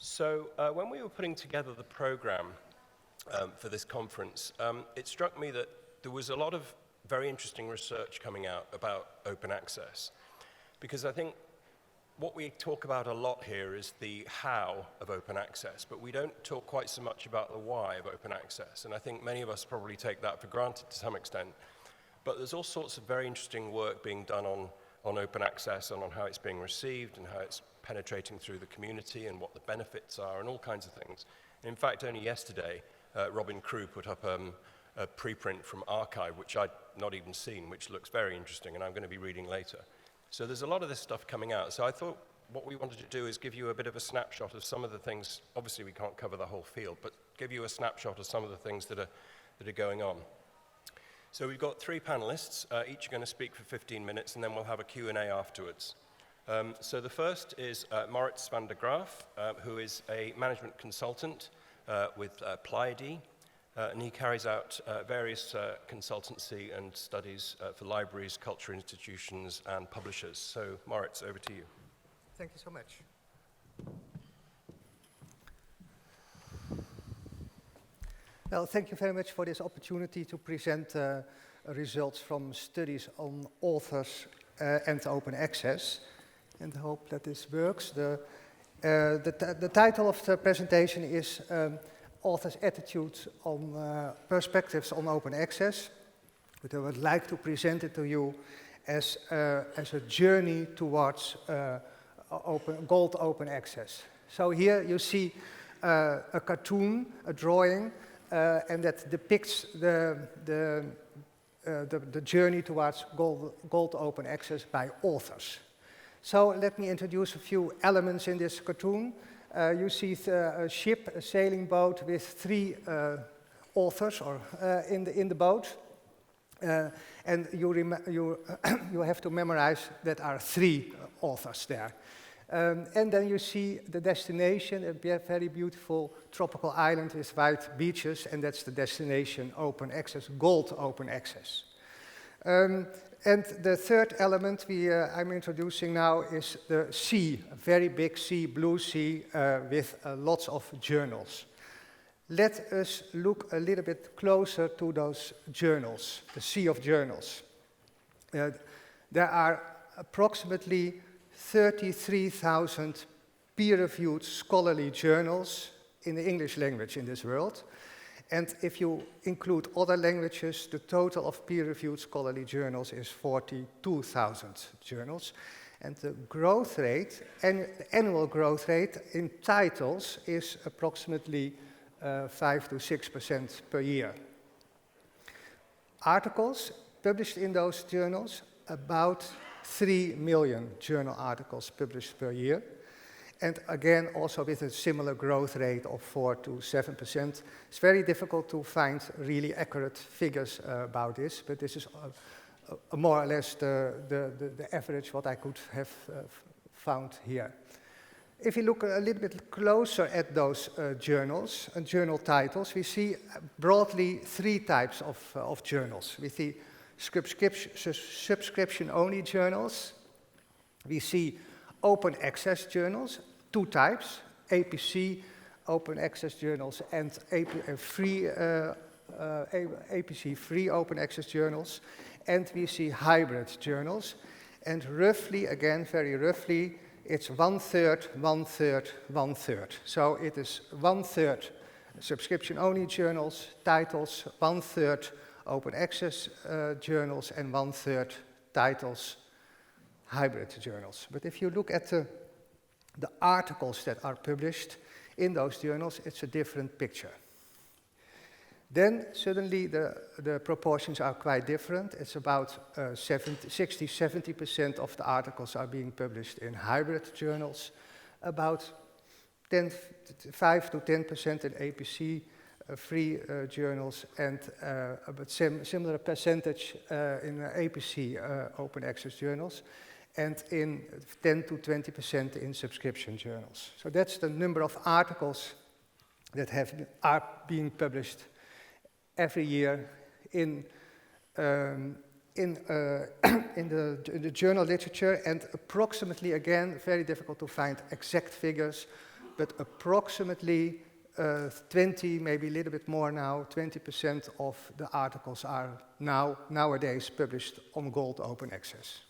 So when we were putting together the program for this conference, it struck me that there was a lot of very interesting research coming out about open access. Because I think what we talk about a lot here is the how of open access, but we don't talk quite so much about the why of open access. And I think many of us probably take that for granted to some extent. But there's all sorts of very interesting work being done on open access and on how it's being received and how it's penetrating through the community and what the benefits are and all kinds of things. In fact, only yesterday, Robin Crew put up a preprint from Archive, which I'd not even seen, which looks very interesting, and I'm going to be reading later. So there's a lot of this stuff coming out. So I thought what we wanted to do is give you a bit of a snapshot of some of the things. Obviously, we can't cover the whole field, but give you a snapshot of some of the things that are going on. So we've got three panelists, each are going to speak for 15 minutes, and then we'll have a Q&A afterwards. So the first is Maurits van der Graaf, who is a management consultant with Pleiade, and he carries out various consultancy and studies for libraries, cultural institutions, and publishers. So Maurits, over to you. Thank you so much. Well, thank you very much for this opportunity to present results from studies on authors and open access. And I hope that this works. The title of the presentation is Authors' Attitudes on Perspectives on Open Access. But I would like to present it to you as a journey towards gold open access. So here you see a cartoon, a drawing, and that depicts the journey towards gold open access by authors. So let me introduce a few elements in this cartoon. You see a ship, a sailing boat with three authors in the boat. And you have to memorize that are three authors there. And then you see the destination, a very beautiful tropical island with white beaches, and that's the destination open access, gold open access. And the third element I'm introducing now is the sea, a very big sea, blue sea, with lots of journals. Let us look a little bit closer to those journals, the sea of journals. There are approximately 33,000 peer-reviewed scholarly journals in the English language in this world. And if you include other languages, the total of peer-reviewed scholarly journals is 42,000 journals. And the growth rate, annual growth rate in titles is approximately 5 to 6% per year. Articles published in those journals, about 3 million journal articles published per year. And again, also with a similar growth rate of 4 to 7%. It's very difficult to find really accurate figures about this, but this is more or less the average what I could have found here. If you look a little bit closer at those journals and journal titles, we see broadly three types of journals. We see subscription-only journals. We see open access journals, two types, APC, open access journals, and APC-free open access journals. And we see hybrid journals. And roughly, again, very roughly, it's 1/3, 1/3, 1/3. So it is 1/3 subscription-only journals, titles, 1/3 open access journals, and 1/3 titles, hybrid journals. But if you look at the articles that are published in those journals, it's a different picture. Then suddenly the proportions are quite different. It's about 60-70% of the articles are being published in hybrid journals, about 5 to 10% in APC-free journals, and about similar percentage in APC open access journals, and in 10 to 20% in subscription journals. So that's the number of articles that are being published every year in the journal literature, and approximately, again, very difficult to find exact figures, but approximately 20, maybe a little bit more now, 20% of the articles are nowadays published on gold open access.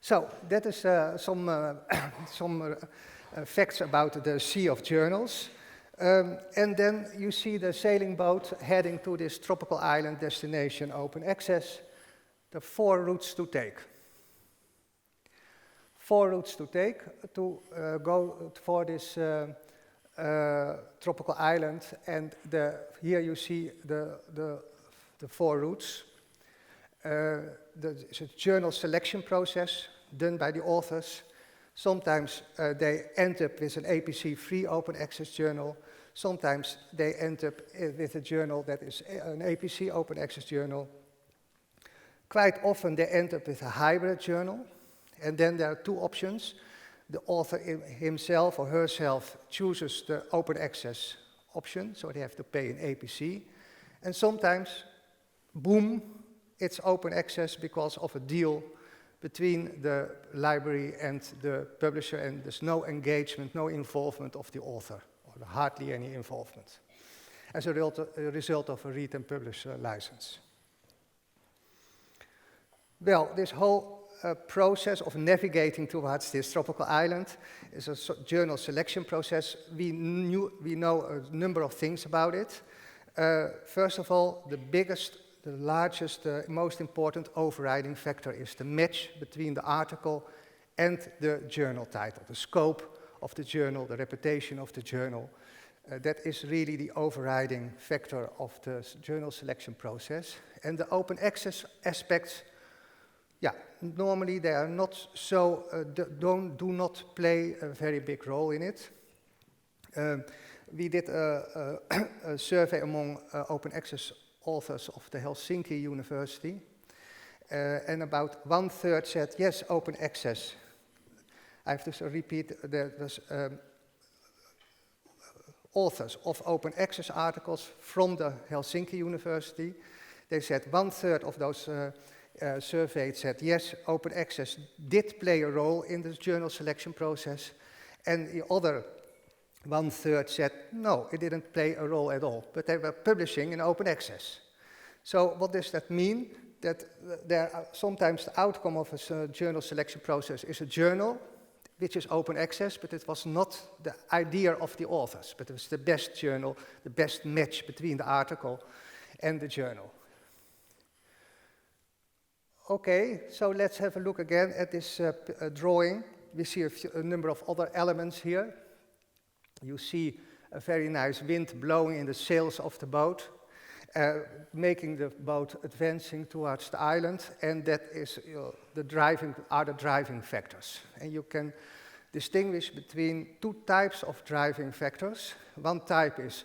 So that is some facts about the sea of journals. And then you see the sailing boat heading to this tropical island destination, open access. The 4 routes to take. 4 routes to take to go for this tropical island, and here you see the 4 routes. There's a journal selection process done by the authors. Sometimes they end up with an APC-free open access journal. Sometimes they end up with a journal that is an APC open access journal. Quite often they end up with a hybrid journal. And then there are 2 options. The author himself or herself chooses the open access option, so they have to pay an APC. And sometimes, boom, it's open access because of a deal between the library and the publisher, and there's no engagement, no involvement of the author, or hardly any involvement, as a result of a read and publish license. Well, this whole process of navigating towards this tropical island is a journal selection process. We know a number of things about it. First of all, the largest, most important overriding factor is the match between the article and the journal title, the scope of the journal, the reputation of the journal. That is really the overriding factor of the journal selection process. And the open access aspects, yeah, normally they are not so, do not play a very big role in it. We did a survey among open access authors of the Helsinki University, and about 1/3 said, yes, open access. I have to repeat, there was authors of open access articles from the Helsinki University. They said 1/3 of those surveyed said, yes, open access did play a role in the journal selection process, and the other 1/3 said, no, it didn't play a role at all, but they were publishing in open access. So what does that mean? That there are sometimes the outcome of a journal selection process is a journal, which is open access, but it was not the idea of the authors, but it was the best journal, the best match between the article and the journal. Okay, so let's have a look again at this drawing. We see a number of other elements here. You see a very nice wind blowing in the sails of the boat, making the boat advancing towards the island, and that is the driving factors. And you can distinguish between 2 types of driving factors. One type is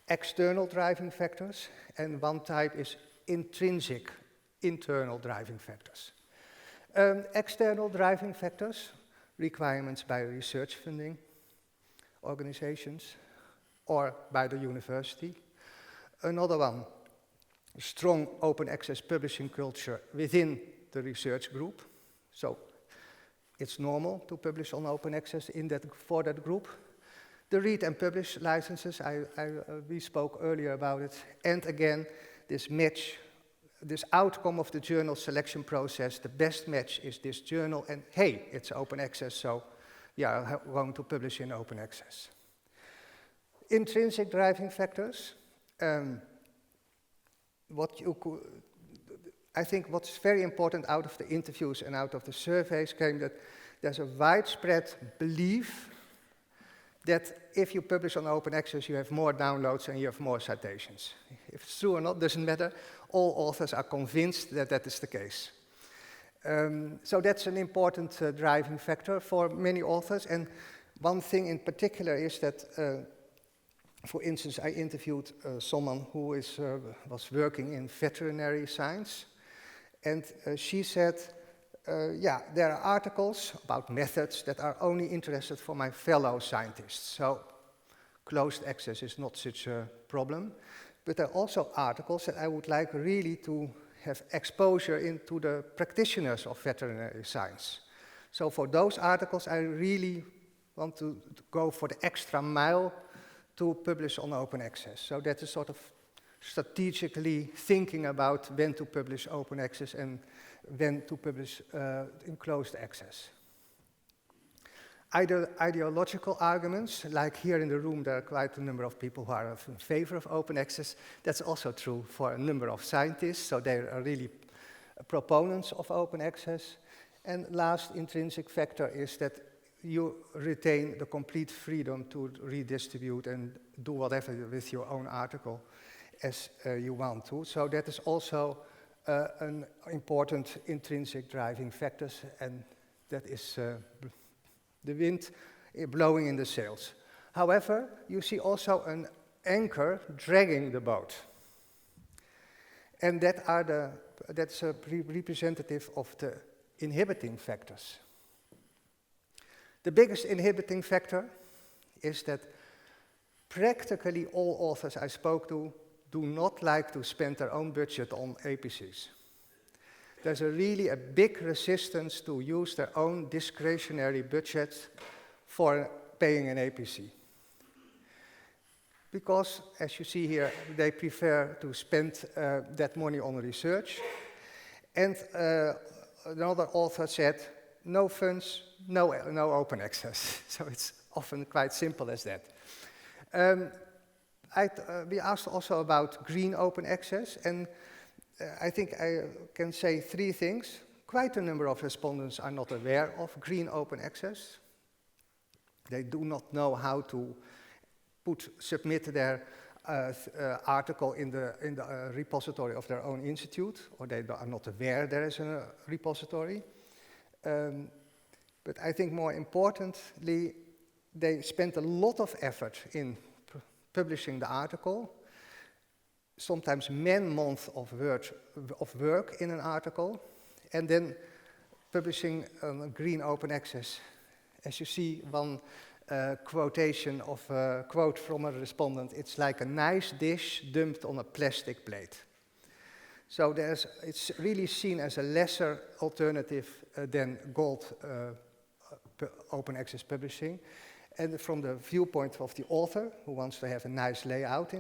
external driving factors, and one type is intrinsic, internal driving factors. External driving factors, requirements by research funding organizations or by the university. Another one, strong open access publishing culture within the research group. So it's normal to publish on open access for that group. The read and publish licenses, we spoke earlier about it. And again, this match, this outcome of the journal selection process, the best match is this journal, and hey, it's open access, so we are going to publish in open access. Intrinsic driving factors. I think what's very important out of the interviews and out of the surveys came that there's a widespread belief that if you publish on open access, you have more downloads and you have more citations. If it's true or not, doesn't matter. All authors are convinced that that is the case. So that's an important driving factor for many authors. And one thing in particular is that, for instance, I interviewed someone who was working in veterinary science. And she said, yeah, there are articles about methods that are only interested for my fellow scientists. So closed access is not such a problem. But there are also articles that I would like really to have exposure into the practitioners of veterinary science. So for those articles, I really want to go for the extra mile to publish on open access. So that is sort of strategically thinking about when to publish open access and when to publish in closed access. Ideological arguments, like here in the room there are quite a number of people who are in favor of open access. That's also true for a number of scientists, so they are really proponents of open access. And last intrinsic factor is that you retain the complete freedom to redistribute and do whatever with your own article as you want to. So that is also an important intrinsic driving factors, and that is the wind blowing in the sails. However, you see also an anchor dragging the boat. And that's a representative of the inhibiting factors. The biggest inhibiting factor is that practically all authors I spoke to do not like to spend their own budget on APCs. There's really a big resistance to use their own discretionary budget for paying an APC. Because, as you see here, they prefer to spend that money on research. And another author said, no funds, no open access. So it's often quite simple as that. We asked also about green open access, and I think I can say three things. Quite a number of respondents are not aware of green open access. They do not know how to submit their article in the repository of their own institute, or they are not aware there is a repository. But I think more importantly, they spent a lot of effort in publishing the article, sometimes many months of work in an article, and then publishing green open access. As you see, one quotation of a quote from a respondent, it's like a nice dish dumped on a plastic plate. So it's really seen as a lesser alternative than gold open access publishing. And from the viewpoint of the author, who wants to have a nice layout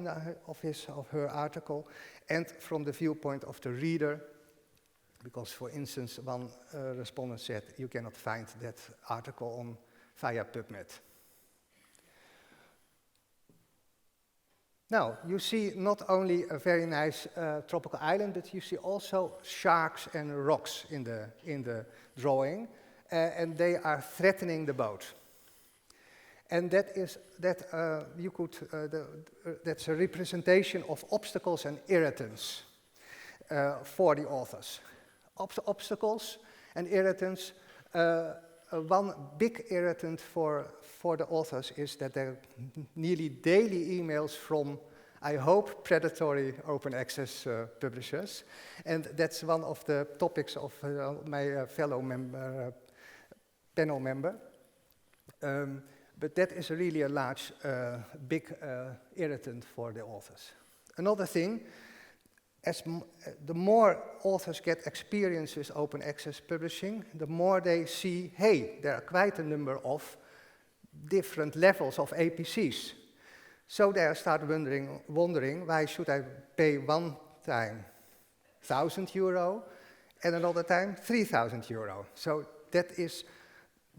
of his or her article, and from the viewpoint of the reader, because, for instance, one respondent said, you cannot find that article via PubMed. Now, you see not only a very nice tropical island, but you see also sharks and rocks in the drawing, and they are threatening the boat. And that's a representation of obstacles and irritants for the authors. Obstacles and irritants. One big irritant for the authors is that there are nearly daily emails from, I hope, predatory open access publishers. And that's one of the topics of my fellow panel member. But that is really a large, big irritant for the authors. Another thing, the more authors get experience with open access publishing, the more they see, hey, there are quite a number of different levels of APCs. So they start wondering why should I pay one time €1,000 and another time €3,000. So that is,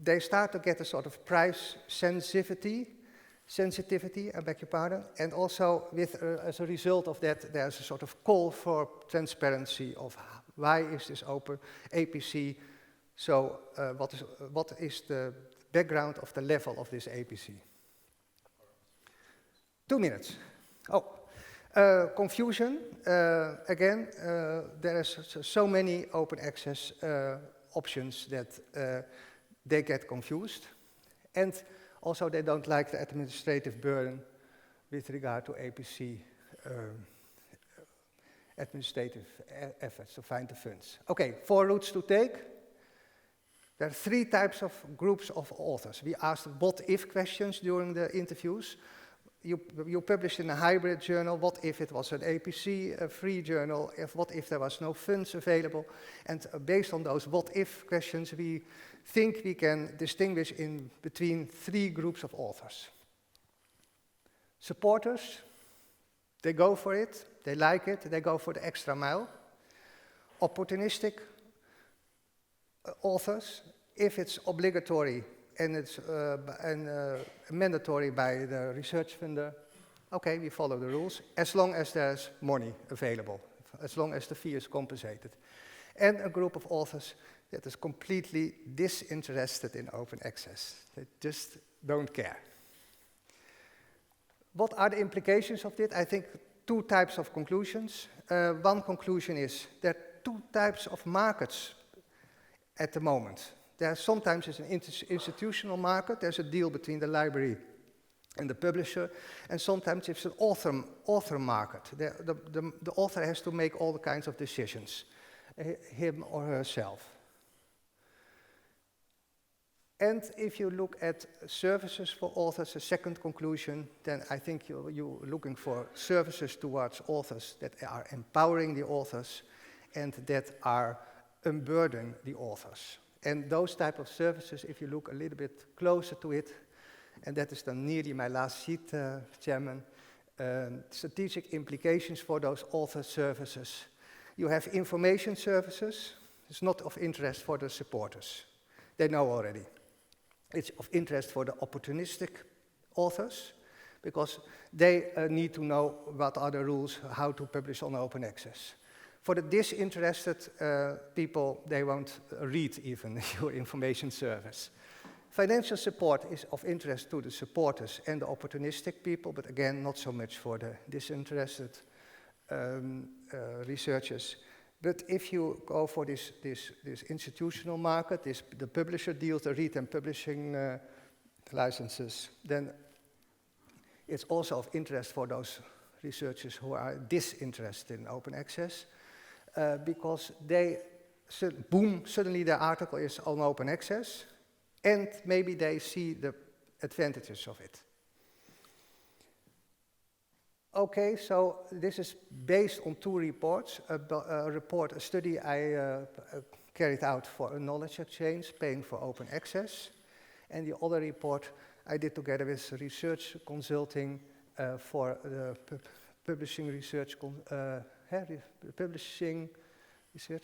they start to get a sort of price sensitivity, I beg your pardon, and also as a result of that, there's a sort of call for transparency of why is this open APC, so what is the background of the level of this APC? 2 minutes. Confusion. Again, there is so many open access options that they get confused. And also they don't like the administrative burden with regard to APC administrative efforts to find the funds. Okay, 4 routes to take. There are 3 types of groups of authors. We asked what-if questions during the interviews. you published in a hybrid journal. What if it was an APC, a free journal? What if there was no funds available? And based on those what if questions, we think we can distinguish in between 3 groups of authors. Supporters, they go for it, they like it, they go for the extra mile. Opportunistic authors, if it's obligatory and it's mandatory by the research funder, okay, we follow the rules, as long as there's money available, as long as the fee is compensated. And a group of authors that is completely disinterested in open access. They just don't care. What are the implications of this? I think 2 types of conclusions. One conclusion is there are 2 types of markets at the moment. There sometimes is an institutional market, there's a deal between the library and the publisher, and sometimes it's an author market. The author has to make all the kinds of decisions, him or herself. And if you look at services for authors, a second conclusion, then I think you're looking for services towards authors that are empowering the authors and that are unburdening the authors. And those type of services, if you look a little bit closer to it, and that is then nearly my last sheet, Chairman, strategic implications for those author services. You have information services. It's not of interest for the supporters. They know already. It's of interest for the opportunistic authors, because they need to know what are the rules, how to publish on open access. For the disinterested people, they won't read even your information service. Financial support is of interest to the supporters and the opportunistic people, but again, not so much for the disinterested researchers. But if you go for this institutional market, the publisher deals, the read and publishing licenses, then it's also of interest for those researchers who are disinterested in open access, because they, boom, suddenly their article is on open access, and maybe they see the advantages of it. Okay, so this is based on 2 reports. A study I carried out for a knowledge exchange, paying for open access. And the other report I did together with research consulting for the publishing research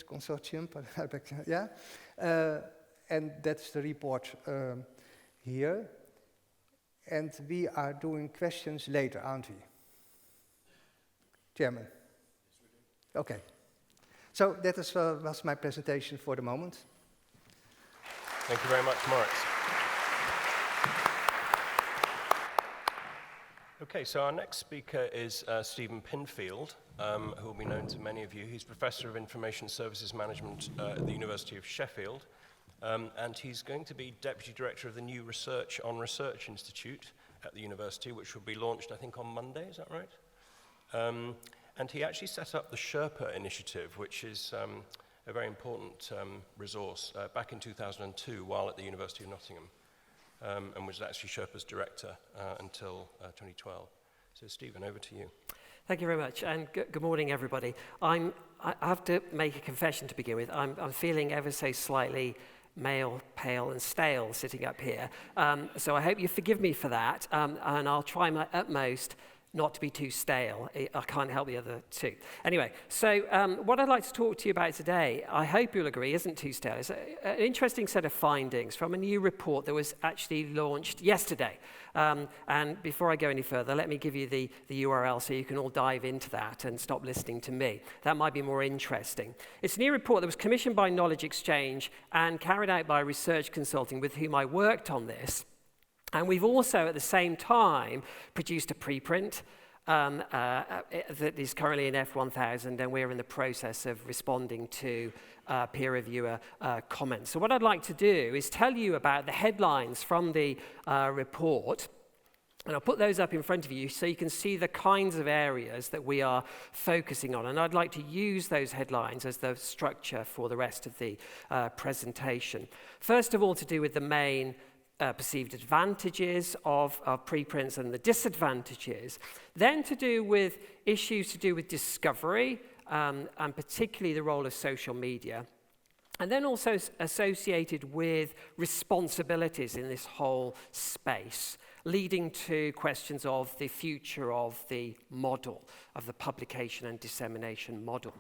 consortium. Yeah, and that's the report here. And we are doing questions later, aren't we? Chairman? Okay. So that was my presentation for the moment. Thank you very much, Maurits. Okay, so our next speaker is Stephen Pinfield, who will be known to many of you. He's Professor of Information Services Management at the University of Sheffield, and he's going to be Deputy Director of the new Research on Research Institute at the university, which will be launched, I think, on Monday, is that right? And he actually set up the SHERPA initiative, which is a very important resource back in 2002 while at the University of Nottingham, and was actually SHERPA's director until 2012. So Stephen, over to you. Thank you very much, and good morning, everybody. I have to make a confession to begin with. I'm feeling ever so slightly male, pale, and stale sitting up here. So I hope you forgive me for that, and I'll try my utmost not to be too stale. I can't help the other 2. Anyway, so what I'd like to talk to you about today, I hope you'll agree, isn't too stale. It's an interesting set of findings from a new report that was actually launched yesterday. And before I go any further, let me give you the URL so you can all dive into that and stop listening to me. That might be more interesting. It's a new report that was commissioned by Knowledge Exchange and carried out by Research Consulting, with whom I worked on this. And we've also, at the same time, produced a preprint that is currently in F1000, and we're in the process of responding to peer reviewer comments. So what I'd like to do is tell you about the headlines from the report, and I'll put those up in front of you so you can see the kinds of areas that we are focusing on. And I'd like to use those headlines as the structure for the rest of the presentation. First of all, to do with the main perceived advantages of preprints and the disadvantages, then to do with issues to do with discovery, and particularly the role of social media, and then also associated with responsibilities in this whole space, leading to questions of the future of the model, of the publication and dissemination model.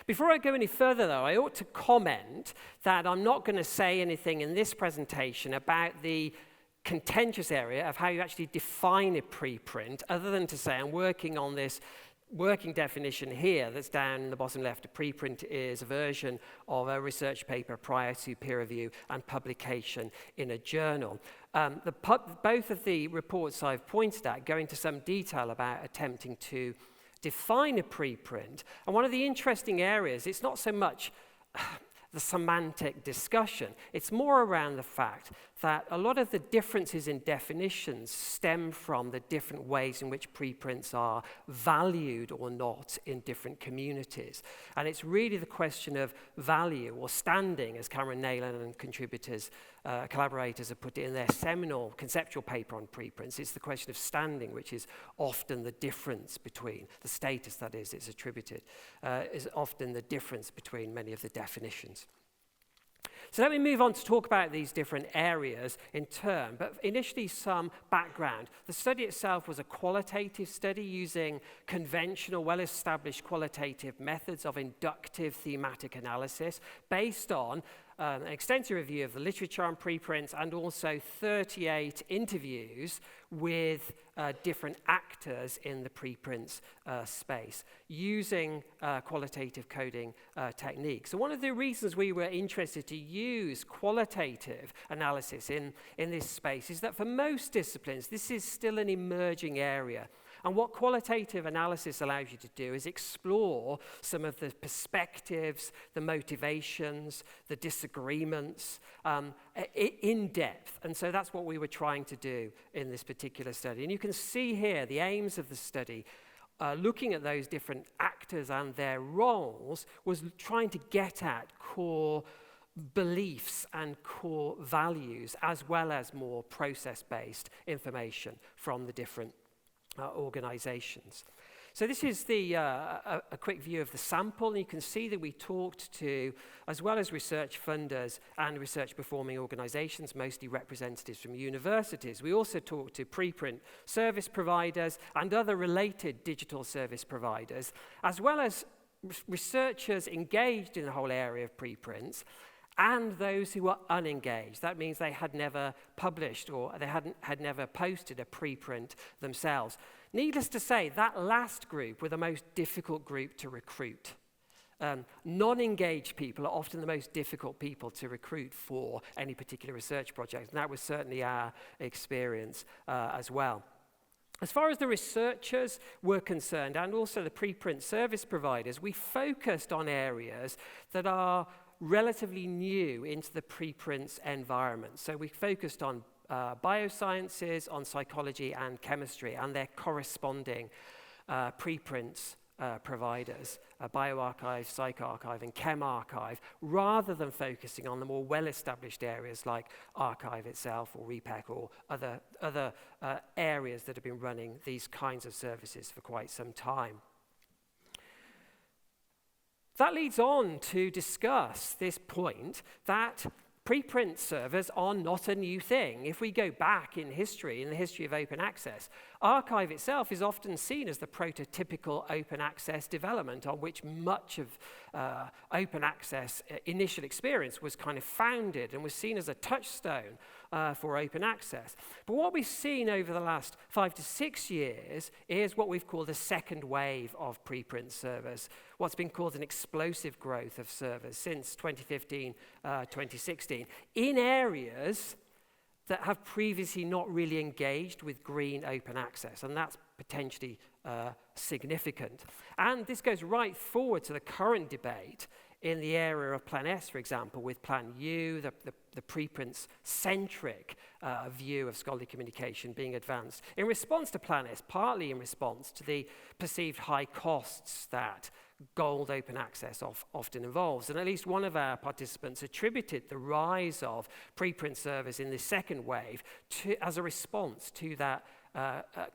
Before I go any further, though, I ought to comment that I'm not going to say anything in this presentation about the contentious area of how you actually define a preprint, other than to say I'm working on this working definition here that's down in the bottom left. A preprint is a version of a research paper prior to peer review and publication in a journal. Both of the reports I've pointed at go into some detail about attempting to define a preprint. And one of the interesting areas, it's not so much the semantic discussion, it's more around the fact that a lot of the differences in definitions stem from the different ways in which preprints are valued or not in different communities. And it's really the question of value or standing, as Cameron Nayland and collaborators have put it in their seminal conceptual paper on preprints. It's the question of standing, which is often the difference between, the status that is, it's attributed, is often the difference between many of the definitions. So let me move on to talk about these different areas in turn, but initially some background. The study itself was a qualitative study using conventional, well-established qualitative methods of inductive thematic analysis based on an extensive review of the literature on preprints and also 38 interviews with different actors in the preprints space using qualitative coding techniques. So one of the reasons we were interested to use qualitative analysis in this space is that for most disciplines, this is still an emerging area. And what qualitative analysis allows you to do is explore some of the perspectives, the motivations, the disagreements in depth. And so that's what we were trying to do in this particular study. And you can see here the aims of the study, looking at those different actors and their roles, was trying to get at core beliefs and core values, as well as more process-based information from the different organizations. So this is a quick view of the sample, and you can see that we talked to, as well as research funders and research performing organizations, mostly representatives from universities. We also talked to preprint service providers and other related digital service providers, as well as researchers engaged in the whole area of preprints, and those who were unengaged. That means they had never published or they had never posted a preprint themselves. Needless to say, that last group were the most difficult group to recruit. Non-engaged people are often the most difficult people to recruit for any particular research project, and that was certainly our experience as well. As far as the researchers were concerned, and also the preprint service providers, we focused on areas that are relatively new into the preprints environment. So we focused on biosciences, on psychology and chemistry, and their corresponding preprints providers, bioRxiv, PsychArchive, and ChemArchive, rather than focusing on the more well-established areas like arXiv itself or RePEc or other areas that have been running these kinds of services for quite some time. That leads on to discuss this point that preprint servers are not a new thing. If we go back in history, in the history of open access, arXiv itself is often seen as the prototypical open access development on which much of open access initial experience was kind of founded and was seen as a touchstone for open access. But what we've seen over the last 5 to 6 years is what we've called a second wave of preprint servers, what's been called an explosive growth of servers since 2015, 2016, in areas that have previously not really engaged with green open access, and that's potentially significant. And this goes right forward to the current debate in the area of Plan S, for example, with Plan U, the preprints-centric view of scholarly communication being advanced in response to Plan S, partly in response to the perceived high costs that gold open access often involves. And at least one of our participants attributed the rise of preprint service in the second wave as a response to that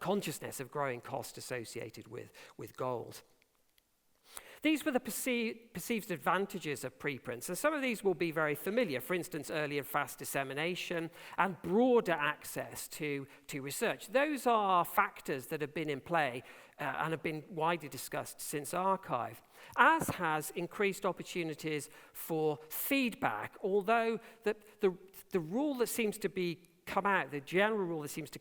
consciousness of growing cost associated with gold. These were the perceived advantages of preprints, and some of these will be very familiar. For instance, early and fast dissemination and broader access to research. Those are factors that have been in play and have been widely discussed since archive, as has increased opportunities for feedback, although the rule that seems to be come out, the general rule that seems to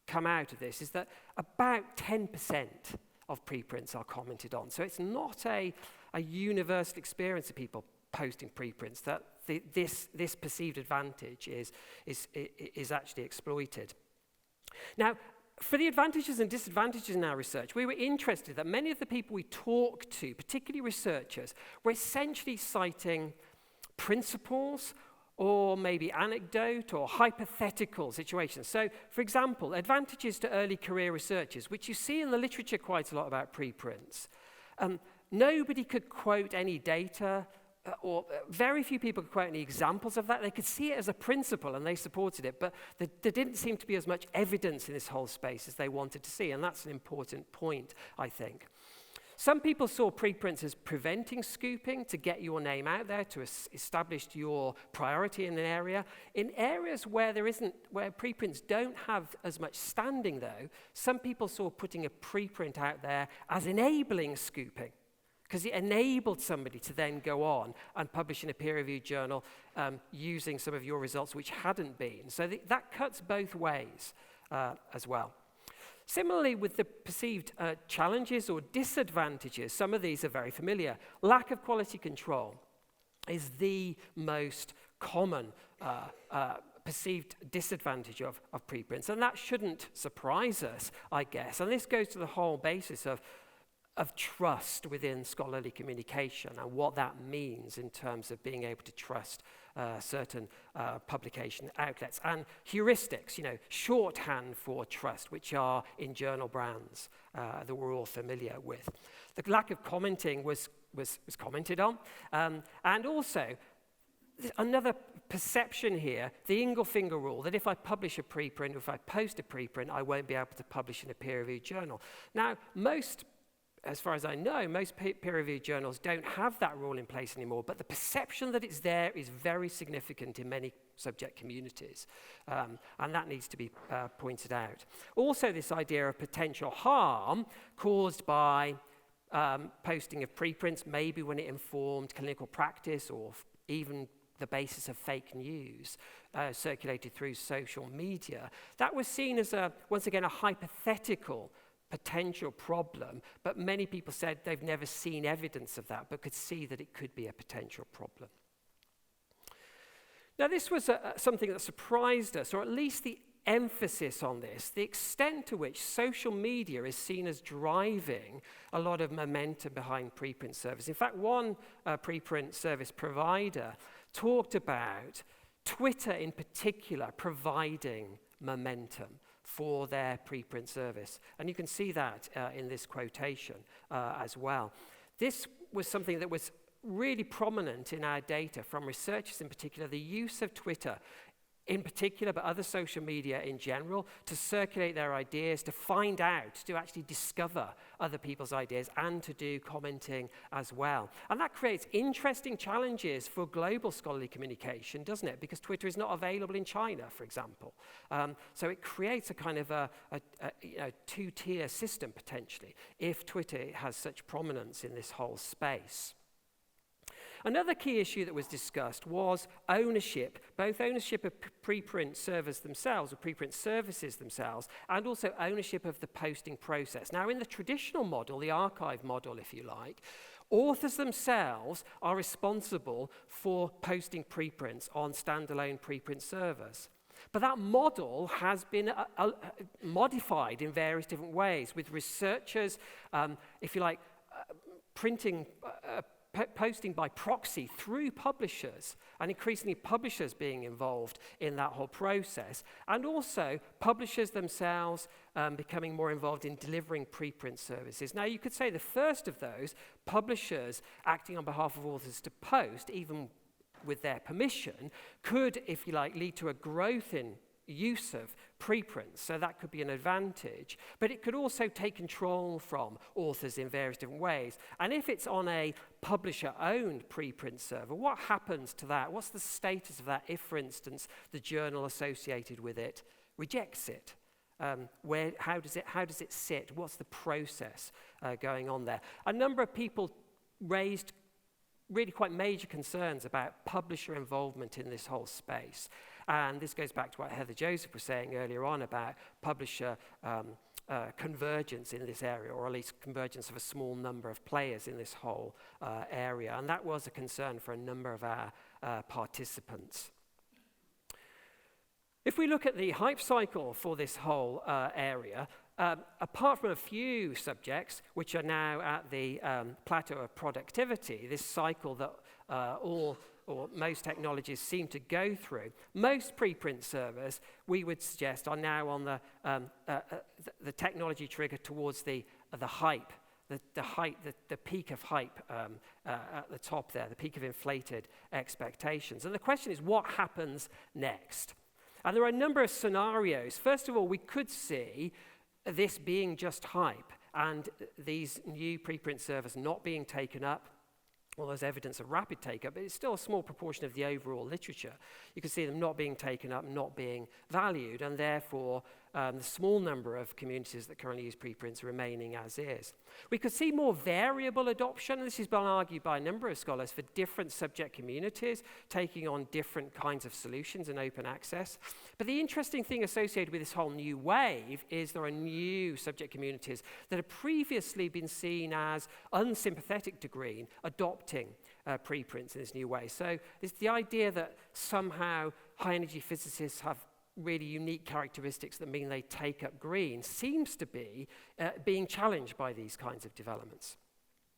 come out of this is that about 10% of preprints are commented on. So it's not a universal experience of people posting preprints, that this perceived advantage is actually exploited. Now, for the advantages and disadvantages in our research, we were interested that many of the people we talked to, particularly researchers, were essentially citing principles or maybe anecdote or hypothetical situations. So, for example, advantages to early career researchers, which you see in the literature quite a lot about preprints. Nobody could quote any data, or very few people could quote any examples of that. They could see it as a principle and they supported it, but there didn't seem to be as much evidence in this whole space as they wanted to see, and that's an important point, I think. Some people saw preprints as preventing scooping, to get your name out there, to establish your priority in an area. In areas where where preprints don't have as much standing, though, some people saw putting a preprint out there as enabling scooping, because it enabled somebody to then go on and publish in a peer-reviewed journal using some of your results which hadn't been. So that cuts both ways as well. Similarly, with the perceived challenges or disadvantages, some of these are very familiar. Lack of quality control is the most common perceived disadvantage of preprints, and that shouldn't surprise us, I guess. And this goes to the whole basis of trust within scholarly communication and what that means in terms of being able to trust certain publication outlets, and heuristics, shorthand for trust, which are in journal brands that we're all familiar with. The lack of commenting was commented on, and also another perception here, the Ingle-Finger rule, that if I publish a preprint, or if I post a preprint, I won't be able to publish in a peer-reviewed journal. Now, as far as I know, most peer-reviewed journals don't have that rule in place anymore, but the perception that it's there is very significant in many subject communities, and that needs to be pointed out. Also, this idea of potential harm caused by posting of preprints, maybe when it informed clinical practice or even the basis of fake news circulated through social media, that was seen as, once again, a hypothetical potential problem, but many people said they've never seen evidence of that, but could see that it could be a potential problem. Now, this was something that surprised us, or at least the emphasis on this, the extent to which social media is seen as driving a lot of momentum behind preprint service. In fact, one preprint service provider talked about Twitter in particular providing momentum for their preprint service. And you can see that in this quotation as well. This was something that was really prominent in our data from researchers in particular, the use of Twitter in particular, but other social media in general, to circulate their ideas, to find out, to actually discover other people's ideas, and to do commenting as well. And that creates interesting challenges for global scholarly communication, doesn't it? Because Twitter is not available in China, for example. So it creates a kind of a two-tier system, potentially, if Twitter has such prominence in this whole space. Another key issue that was discussed was ownership, both ownership of preprint servers themselves, or preprint services themselves, and also ownership of the posting process. Now, in the traditional model, the archive model, if you like, authors themselves are responsible for posting preprints on standalone preprint servers. But that model has been modified in various different ways, with researchers, if you like, posting by proxy through publishers, and increasingly publishers being involved in that whole process, and also publishers themselves becoming more involved in delivering preprint services. Now, you could say the first of those, publishers acting on behalf of authors to post, even with their permission, could, if you like, lead to a growth in use of preprints, so that could be an advantage, but it could also take control from authors in various different ways. And if it's on a publisher-owned preprint server, what happens to that? What's the status of that if, for instance, the journal associated with it rejects it? How does it sit? What's the process going on there? A number of people raised really quite major concerns about publisher involvement in this whole space. And this goes back to what Heather Joseph was saying earlier on about publisher convergence in this area, or at least convergence of a small number of players in this whole area. And that was a concern for a number of our participants. If we look at the hype cycle for this whole area, apart from a few subjects which are now at the plateau of productivity, this cycle that all or most technologies seem to go through, most preprint servers, we would suggest, are now on the technology trigger towards the hype, the peak of hype at the top there, the peak of inflated expectations. And the question is, what happens next? And there are a number of scenarios. First of all, we could see this being just hype and these new preprint servers not being taken up. Well, there's evidence of rapid take-up, but it's still a small proportion of the overall literature. You can see them not being taken up, not being valued, and therefore the small number of communities that currently use preprints remaining as is. We could see more variable adoption, and this has been argued by a number of scholars, for different subject communities taking on different kinds of solutions in open access. But the interesting thing associated with this whole new wave is there are new subject communities that have previously been seen as unsympathetic to green, adopting preprints in this new way. So it's the idea that somehow high-energy physicists have really unique characteristics that mean they take up green seems to be being challenged by these kinds of developments.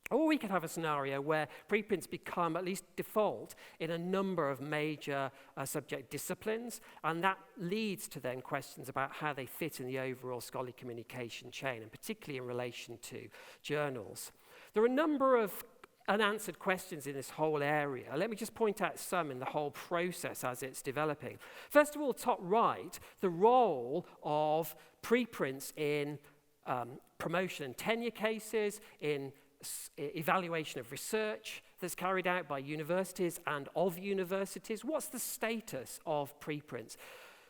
Or we could have a scenario where preprints become at least default in a number of major subject disciplines, and that leads to then questions about how they fit in the overall scholarly communication chain, and particularly in relation to journals. There are a number of unanswered questions in this whole area. Let me just point out some in the whole process as it's developing. First of all, top right, the role of preprints in promotion and tenure cases, in evaluation of research that's carried out by universities and of universities. What's the status of preprints?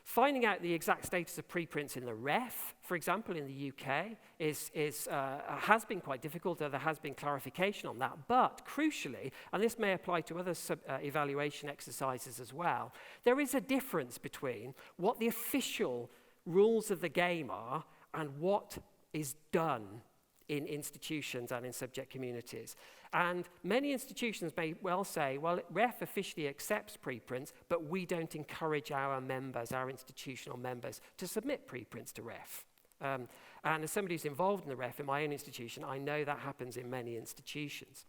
Finding out the exact status of preprints in the REF, for example, in the UK, has been quite difficult, though there has been clarification on that. But crucially, and this may apply to other evaluation exercises as well, there is a difference between what the official rules of the game are and what is done in institutions and in subject communities. And many institutions may well say, well, REF officially accepts preprints, but we don't encourage our members, our institutional members, to submit preprints to REF. And as somebody who's involved in the REF in my own institution, I know that happens in many institutions.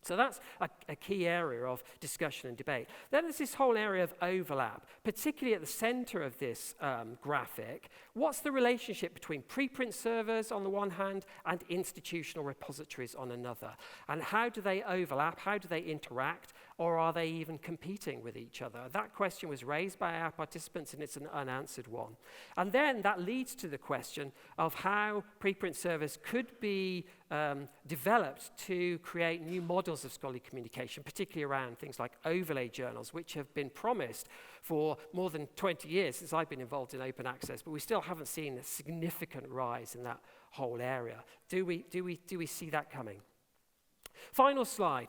So that's a key area of discussion and debate. Then there's this whole area of overlap, particularly at the center of this graphic. What's the relationship between preprint servers on the one hand and institutional repositories on another? And how do they overlap? How do they interact? Or are they even competing with each other? That question was raised by our participants, and it's an unanswered one. And then that leads to the question of how preprint servers could be developed to create new models of scholarly communication, particularly around things like overlay journals, which have been promised for more than 20 years since I've been involved in open access, but we still haven't seen a significant rise in that whole area. Do we see that coming? Final slide.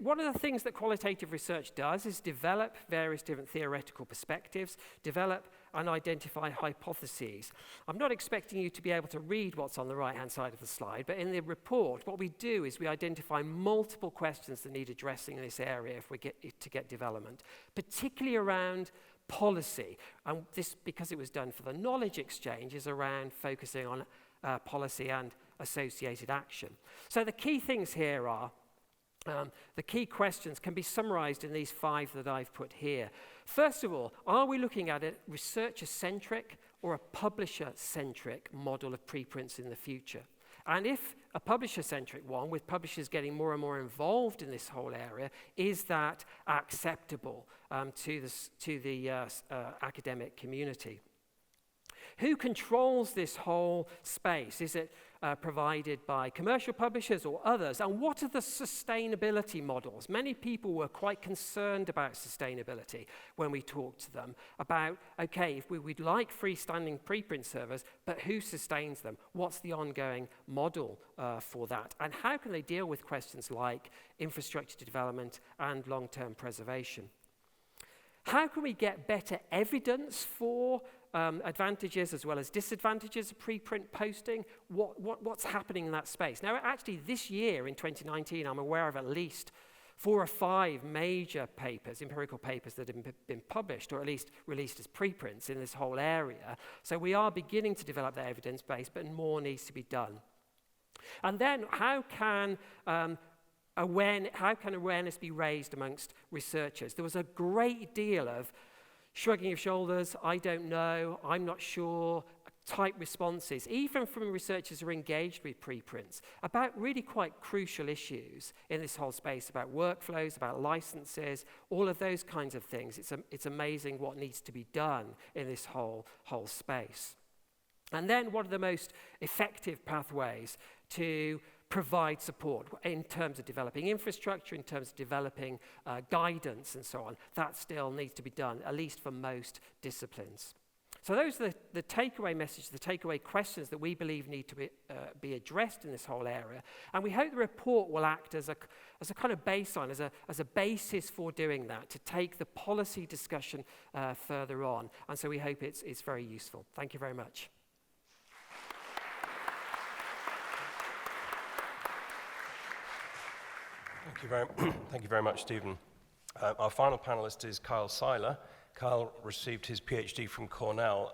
One of the things that qualitative research does is develop various different theoretical perspectives, develop and identify hypotheses. I'm not expecting you to be able to read what's on the right-hand side of the slide, but in the report, what we do is we identify multiple questions that need addressing in this area if we get to get development, particularly around policy. And this, because it was done for the knowledge exchange, is around focusing on policy and associated action. So the key things here are The key questions can be summarized in these 5 that I've put here. First of all, are we looking at a researcher-centric or a publisher-centric model of preprints in the future? And if a publisher-centric one, with publishers getting more and more involved in this whole area, is that acceptable to the academic community? Who controls this whole space? Is it provided by commercial publishers or others? And what are the sustainability models? Many people were quite concerned about sustainability when we talked to them about, okay, if we'd like freestanding preprint servers, but who sustains them? What's the ongoing model for that? And how can they deal with questions like infrastructure development and long-term preservation? How can we get better evidence for advantages as well as disadvantages of preprint posting? What's happening in that space? Now, actually, this year in 2019, I'm aware of at least 4 or 5 major papers, empirical papers, that have been published or at least released as preprints in this whole area. So we are beginning to develop that evidence base, but more needs to be done. And then how can awareness be raised amongst researchers? There was a great deal of shrugging of shoulders, I don't know, I'm not sure, type responses, even from researchers who are engaged with preprints, about really quite crucial issues in this whole space, about workflows, about licenses, all of those kinds of things. It's amazing what needs to be done in this whole space. And then what are the most effective pathways to provide support in terms of developing infrastructure, in terms of developing guidance and so on? That still needs to be done, at least for most disciplines. So those are the takeaway messages, the takeaway questions that we believe need to be addressed in this whole area. And we hope the report will act as a kind of baseline, as a basis for doing that, to take the policy discussion further on. And so we hope it's very useful. Thank you very much. Thank you very much, Stephen. Our final panelist is Kyle Sileris. Kyle received his Ph.D. from Cornell,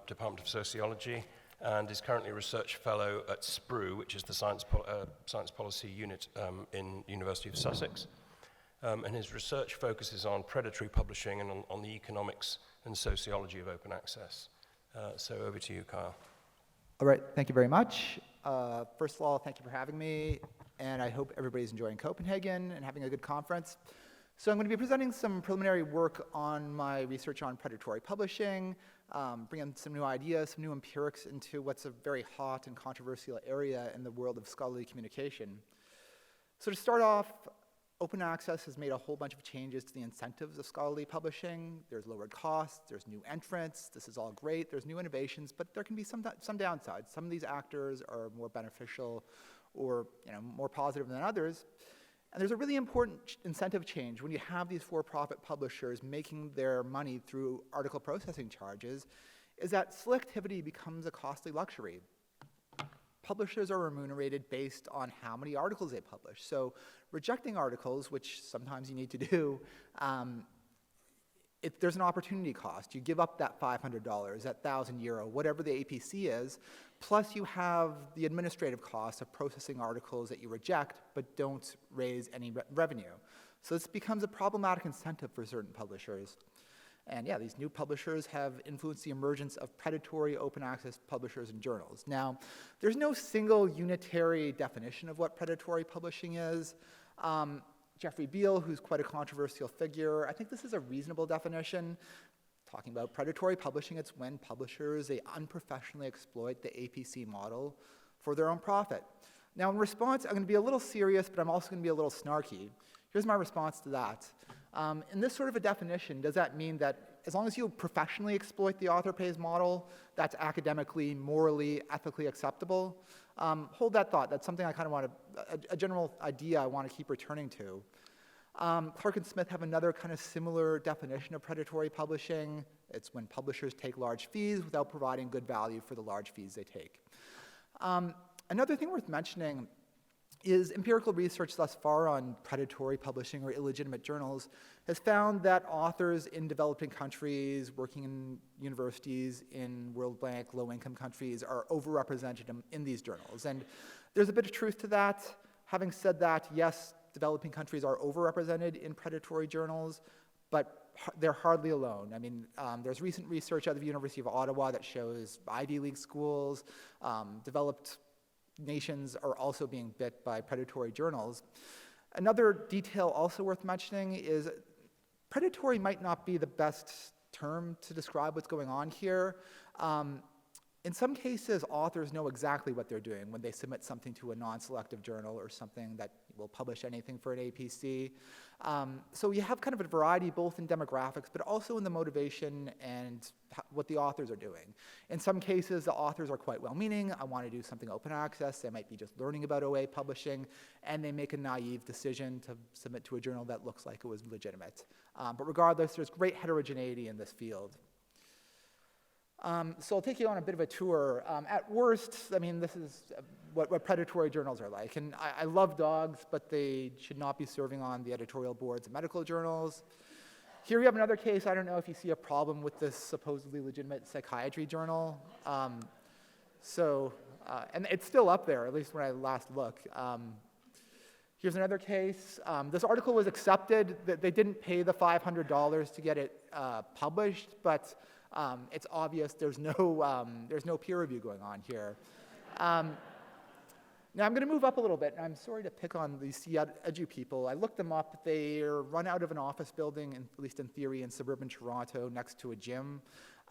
Department of Sociology, and is currently a research fellow at SPRU, which is the Science Policy Unit in University of Sussex. And his research focuses on predatory publishing and on the economics and sociology of open access. So over to you, Kyle. All right, thank you very much. First of all, thank you for having me, and I hope everybody's enjoying Copenhagen and having a good conference. So I'm going to be presenting some preliminary work on my research on predatory publishing, bringing some new ideas, some new empirics into what's a very hot and controversial area in the world of scholarly communication. So to start off, open access has made a whole bunch of changes to the incentives of scholarly publishing. There's lowered costs, there's new entrants, this is all great, there's new innovations, but there can be some downsides. Some of these actors are more beneficial or more positive than others. And there's a really important incentive change when you have these for-profit publishers making their money through article processing charges, is that selectivity becomes a costly luxury. Publishers are remunerated based on how many articles they publish. So rejecting articles, which sometimes you need to do, there's an opportunity cost. You give up that $500, that €1,000, whatever the APC is, plus you have the administrative costs of processing articles that you reject but don't raise any revenue. So this becomes a problematic incentive for certain publishers. And yeah, these new publishers have influenced the emergence of predatory open access publishers and journals. Now, there's no single unitary definition of what predatory publishing is. Jeffrey Beal, who's quite a controversial figure, I think this is a reasonable definition. Talking about predatory publishing, it's when publishers, they unprofessionally exploit the APC model for their own profit. Now, in response, I'm going to be a little serious, but I'm also going to be a little snarky. Here's my response to that. In this sort of a definition, does that mean that as long as you professionally exploit the author pays model, that's academically, morally, ethically acceptable? Hold that thought. That's something I kind of want to, a general idea I want to keep returning to. Clark and Smith have another kind of similar definition of predatory publishing. It's when publishers take large fees without providing good value for the large fees they take. Another thing worth mentioning is empirical research thus far on predatory publishing or illegitimate journals has found that authors in developing countries, working in universities in World Bank, low-income countries, are overrepresented in these journals. And there's a bit of truth to that. Having said that, yes, developing countries are overrepresented in predatory journals, but they're hardly alone. I mean, there's recent research out of the University of Ottawa that shows Ivy League schools, developed nations are also being bit by predatory journals. Another detail also worth mentioning is predatory might not be the best term to describe what's going on here. In some cases, authors know exactly what they're doing when they submit something to a non-selective journal or something that will publish anything for an APC. So you have kind of a variety both in demographics, but also in the motivation and what the authors are doing. In some cases, the authors are quite well-meaning. I want to do something open access. They might be just learning about OA publishing, and they make a naive decision to submit to a journal that looks like it was legitimate. But regardless, there's great heterogeneity in this field. So I'll take you on a bit of a tour. At worst, I mean, this is what predatory journals are like. And I love dogs, but they should not be serving on the editorial boards of medical journals. Here we have another case. I don't know if you see a problem with this supposedly legitimate psychiatry journal. And it's still up there, at least when I last looked. Here's another case. This article was accepted. They didn't pay the $500 to get it published, but it's obvious there's no peer review going on here. Now I'm going to move up a little bit, and I'm sorry to pick on these edu people. I looked them up. They're run out of an office building, at least in theory, in suburban Toronto next to a gym.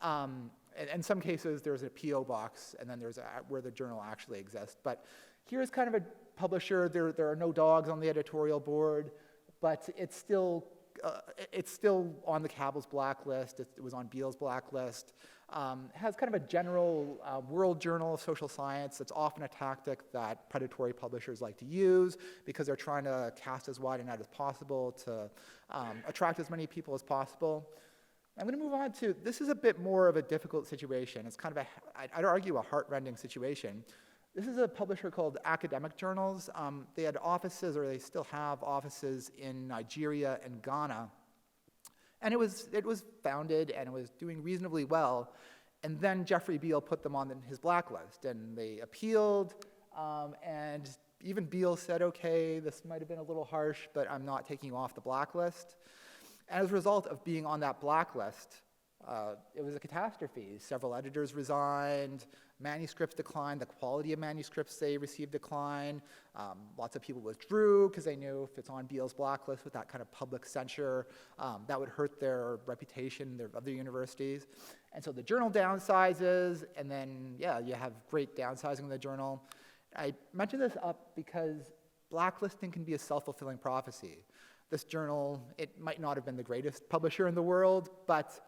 In some cases, there's a P.O. box, and then there's where the journal actually exists. But here's kind of a publisher. There are no dogs on the editorial board, but it's still on the Cabell's blacklist. It was on Beale's blacklist. Has kind of a general world journal of social science. That's often a tactic that predatory publishers like to use because they're trying to cast as wide a net as possible to attract as many people as possible. I'm going to move on to, this is a bit more of a difficult situation. It's kind of I'd argue a heart-rending situation. This is a publisher called Academic Journals. They had offices, or they still have offices, in Nigeria and Ghana. And it was founded, and it was doing reasonably well. And then Jeffrey Beale put them on his blacklist, and they appealed. And even Beale said, okay, this might have been a little harsh, but I'm not taking you off the blacklist. And as a result of being on that blacklist, it was a catastrophe. Several editors resigned, manuscripts declined, the quality of manuscripts they received declined. Lots of people withdrew because they knew if it's on Beale's blacklist with that kind of public censure, that would hurt their reputation, their other universities. And so the journal downsizes, and then, yeah, you have great downsizing of the journal. I mention this up because blacklisting can be a self-fulfilling prophecy. This journal, it might not have been the greatest publisher in the world, but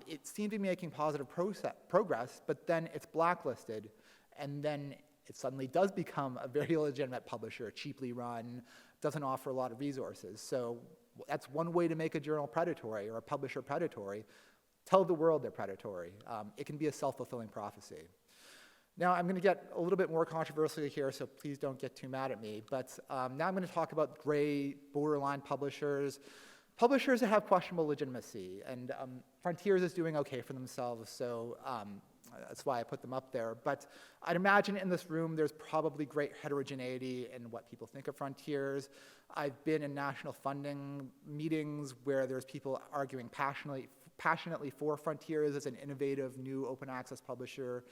it seemed to be making positive progress, but then it's blacklisted, and then it suddenly does become a very illegitimate publisher, cheaply run, doesn't offer a lot of resources. So that's one way to make a journal predatory or a publisher predatory. Tell the world they're predatory. It can be a self-fulfilling prophecy. Now I'm going to get a little bit more controversial here, so please don't get too mad at me. But now I'm going to talk about gray, borderline publishers. Publishers that have questionable legitimacy, and Frontiers is doing okay for themselves, so that's why I put them up there. But I'd imagine in this room there's probably great heterogeneity in what people think of Frontiers. I've been in national funding meetings where there's people arguing passionately for Frontiers as an innovative new open access publisher,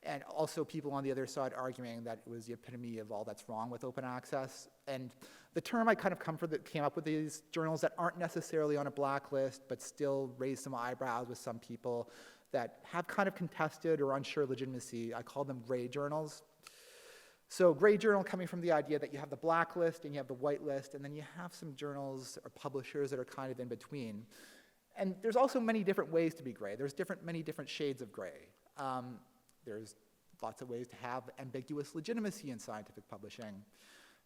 and also people on the other side arguing that it was the epitome of all that's wrong with open access. And the term I kind of came up with these journals that aren't necessarily on a blacklist, but still raise some eyebrows with some people that have kind of contested or unsure legitimacy, I call them gray journals. So gray journal coming from the idea that you have the blacklist and you have the whitelist, and then you have some journals or publishers that are kind of in between. And there's also many different ways to be gray. There's many different shades of gray. There's lots of ways to have ambiguous legitimacy in scientific publishing.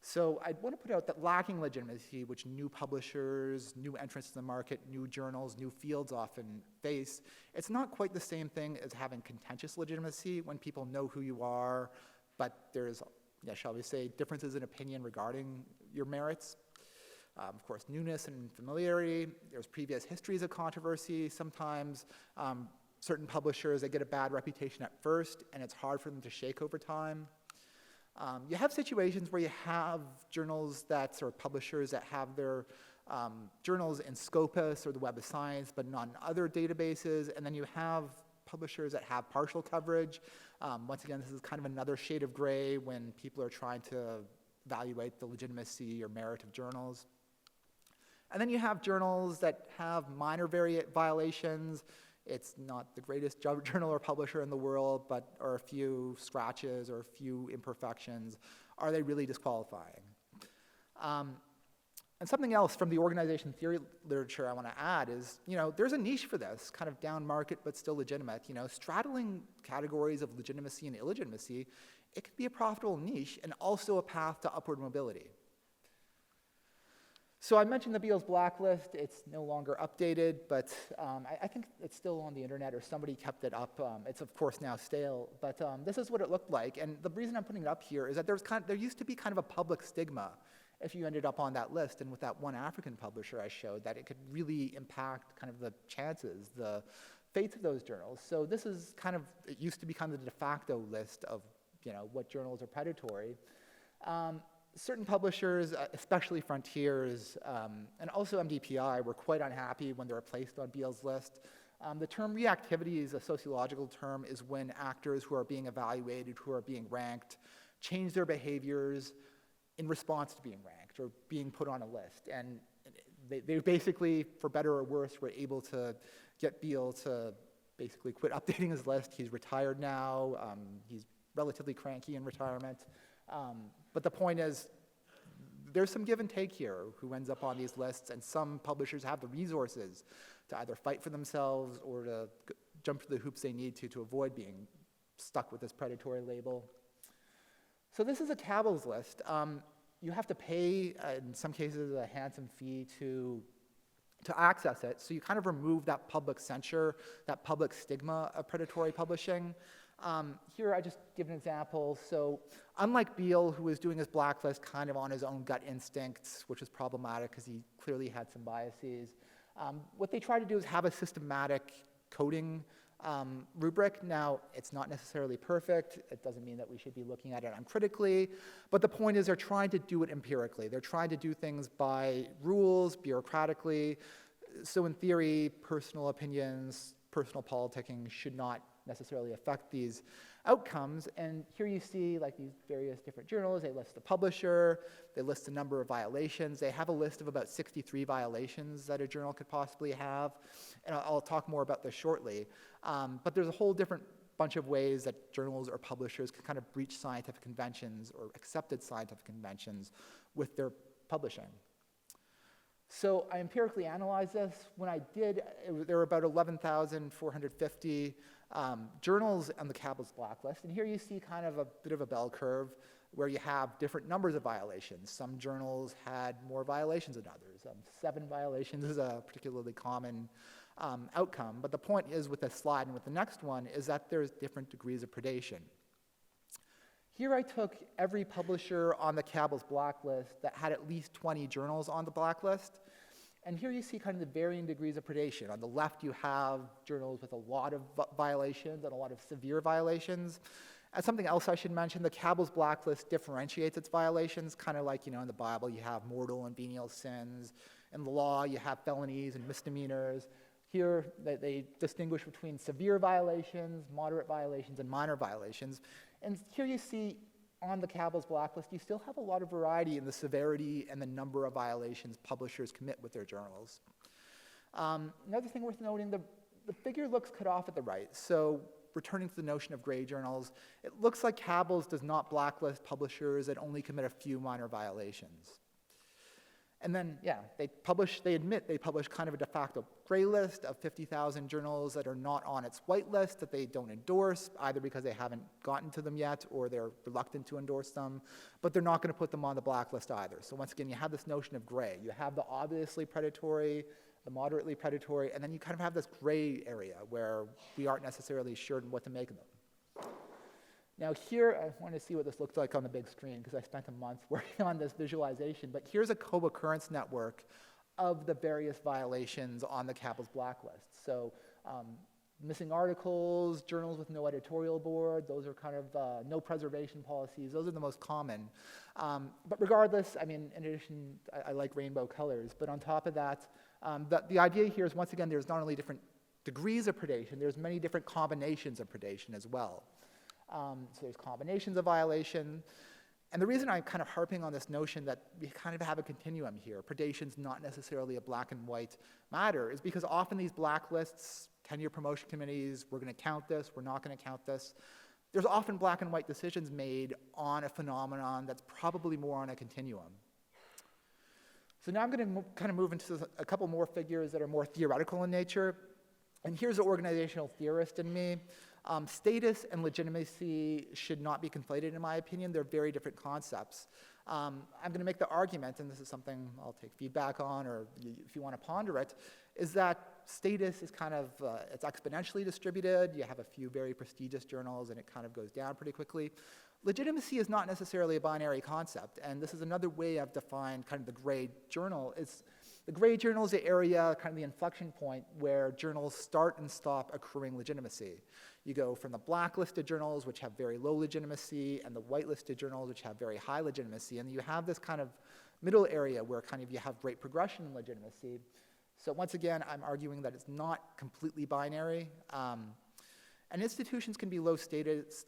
So I want to put out that lacking legitimacy, which new publishers, new entrants to the market, new journals, new fields often face, it's not quite the same thing as having contentious legitimacy when people know who you are, but there's, shall we say, differences in opinion regarding your merits. Of course, newness and familiarity. There's previous histories of controversy. Sometimes certain publishers, they get a bad reputation at first, and it's hard for them to shake over time. You have situations where you have journals that, or publishers that have their journals in Scopus or the Web of Science, but not in other databases, and then you have publishers that have partial coverage. Once again, this is kind of another shade of gray when people are trying to evaluate the legitimacy or merit of journals. And then you have journals that have minor violations. It's not the greatest journal or publisher in the world, but are a few scratches or a few imperfections. Are they really disqualifying? And something else from the organization theory literature I want to add is, there's a niche for this, kind of down market but still legitimate. Straddling categories of legitimacy and illegitimacy, it can be a profitable niche and also a path to upward mobility. So I mentioned the Beals blacklist. It's no longer updated, but I think it's still on the internet or somebody kept it up. It's of course now stale, but this is what it looked like. And the reason I'm putting it up here is that there used to be kind of a public stigma if you ended up on that list, and with that one African publisher I showed, that it could really impact kind of the chances, the fates of those journals. So this is kind of, it used to be kind of the de facto list of, what journals are predatory. Certain publishers, especially Frontiers, and also MDPI, were quite unhappy when they were placed on Beals' list. The term reactivity is a sociological term, is when actors who are being evaluated, who are being ranked, change their behaviors in response to being ranked or being put on a list. And they basically, for better or worse, were able to get Beal to basically quit updating his list. He's retired now. He's relatively cranky in retirement. But the point is, there's some give and take here who ends up on these lists, and some publishers have the resources to either fight for themselves or to jump through the hoops they need to avoid being stuck with this predatory label. So this is a tables list. You have to pay, in some cases, a handsome fee to access it. So you kind of remove that public censure, that public stigma of predatory publishing. Here I just give an example. So unlike Beal, who was doing his blacklist kind of on his own gut instincts, which was problematic because he clearly had some biases, what they try to do is have a systematic coding rubric. Now, it's not necessarily perfect. It doesn't mean that we should be looking at it uncritically. But the point is they're trying to do it empirically. They're trying to do things by rules, bureaucratically. So in theory, personal opinions, personal politicking should not necessarily affect these outcomes. And here you see like these various different journals. They list the publisher. They list the number of violations. They have a list of about 63 violations that a journal could possibly have. And I'll talk more about this shortly. But there's a whole different bunch of ways that journals or publishers can kind of breach scientific conventions or accepted scientific conventions with their publishing. So I empirically analyzed this. When I did, there were about 11,450 journals on the Cabell's blacklist. And here you see kind of a bit of a bell curve where you have different numbers of violations. Some journals had more violations than others. 7 violations is a particularly common outcome. But the point is with this slide and with the next one is that there's different degrees of predation. Here I took every publisher on the Cabell's blacklist that had at least 20 journals on the blacklist. And here you see kind of the varying degrees of predation. On the left you have journals with a lot of violations and a lot of severe violations. And something else I should mention, the Cabell's blacklist differentiates its violations, kind of like, in the Bible you have mortal and venial sins. In the law you have felonies and misdemeanors. Here they distinguish between severe violations, moderate violations, and minor violations. And here you see on the Cabell's blacklist, you still have a lot of variety in the severity and the number of violations publishers commit with their journals. Another thing worth noting, the figure looks cut off at the right. So returning to the notion of gray journals, it looks like Cabell's does not blacklist publishers that only commit a few minor violations. And then, yeah, they admit they publish kind of a de facto gray list of 50,000 journals that are not on its white list, that they don't endorse, either because they haven't gotten to them yet or they're reluctant to endorse them, but they're not going to put them on the blacklist either. So once again, you have this notion of gray. You have the obviously predatory, the moderately predatory, and then you kind of have this gray area where we aren't necessarily sure what to make of them. Now here, I want to see what this looks like on the big screen because I spent a month working on this visualization, but here's a co-occurrence network of the various violations on the Cabell's blacklist. So Missing articles, journals with no editorial board, those are kind of no preservation policies, those are the most common. But regardless, I mean, in addition, I like rainbow colors, but on top of that, the idea here is, once again, there's not only different degrees of predation, there's many different combinations of predation as well. So there's combinations of violation. And the reason I'm kind of harping on this notion that we kind of have a continuum here, predation's not necessarily a black and white matter, is because often these blacklists, tenure promotion committees, we're going to count this, we're not going to count this. There's often black and white decisions made on a phenomenon that's probably more on a continuum. So now I'm going to kind of move into a couple more figures that are more theoretical in nature. And here's the organizational theorist in me. Status and legitimacy should not be conflated, in my opinion. They're very different concepts. I'm going to make the argument, and this is something I'll take feedback on, or if you want to ponder it, is that status is kind of, it's exponentially distributed. You have a few very prestigious journals, and it kind of goes down pretty quickly. Legitimacy is not necessarily a binary concept, and this is another way I've defined kind of the gray journal. The gray journal is the area, kind of the inflection point, where journals start and stop accruing legitimacy. You go from the blacklisted journals, which have very low legitimacy, and the whitelisted journals, which have very high legitimacy, and you have this kind of middle area where kind of you have great progression in legitimacy. So once again, I'm arguing that it's not completely binary. And institutions can be low status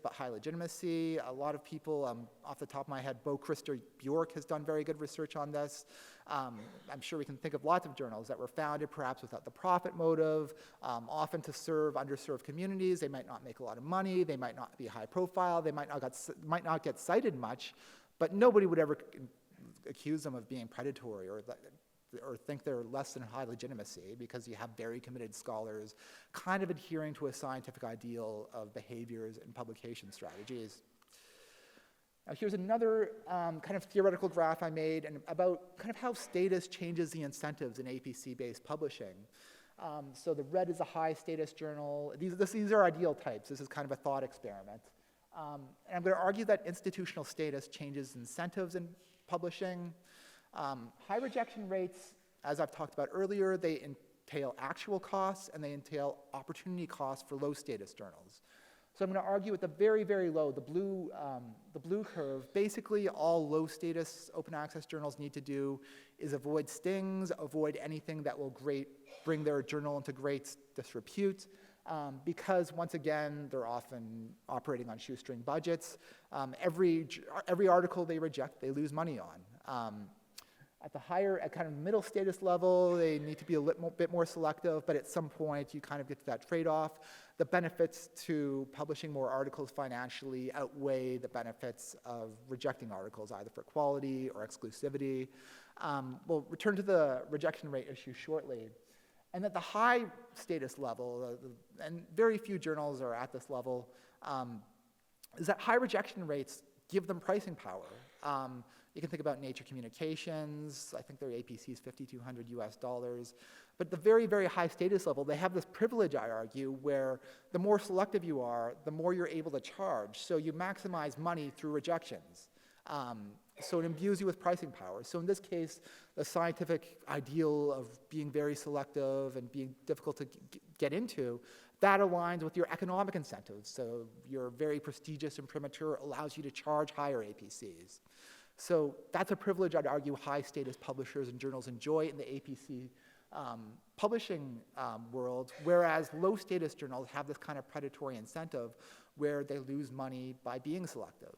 but high legitimacy. A lot of people, off the top of my head, Bo Christer Bjork has done very good research on this. I'm sure we can think of lots of journals that were founded perhaps without the profit motive, often to serve underserved communities. They might not make a lot of money, they might not be high profile, they might not get cited much, but nobody would ever accuse them of being predatory or think they're less than high legitimacy, because you have very committed scholars kind of adhering to a scientific ideal of behaviors and publication strategies. Now here's another kind of theoretical graph I made and about kind of how status changes the incentives in APC-based publishing. So the red is a high status journal. These are ideal types. This is kind of a thought experiment. And I'm going to argue that institutional status changes incentives in publishing. High rejection rates, as I've talked about earlier, they entail actual costs and they entail opportunity costs for low status journals. So I'm going to argue at the very, very low, the blue curve, basically all low status open access journals need to do is avoid stings, avoid anything that will bring their journal into great disrepute, because once again, they're often operating on shoestring budgets. Every article they reject, they lose money on. At kind of middle status level, they need to be a bit more selective, but at some point you kind of get to that trade-off. The benefits to publishing more articles financially outweigh the benefits of rejecting articles, either for quality or exclusivity. We'll return to the rejection rate issue shortly. And at the high status level, and very few journals are at this level, is that high rejection rates give them pricing power. You can think about Nature Communications. I think their APC is $5,200 US. But the very, very high status level, they have this privilege, I argue, where the more selective you are, the more you're able to charge. So you maximize money through rejections. So it imbues you with pricing power. So in this case, the scientific ideal of being very selective and being difficult to get into, that aligns with your economic incentives. So you're very prestigious and premature, allows you to charge higher APCs. So that's a privilege, I'd argue, high status publishers and journals enjoy in the APC publishing world, whereas low status journals have this kind of predatory incentive where they lose money by being selective.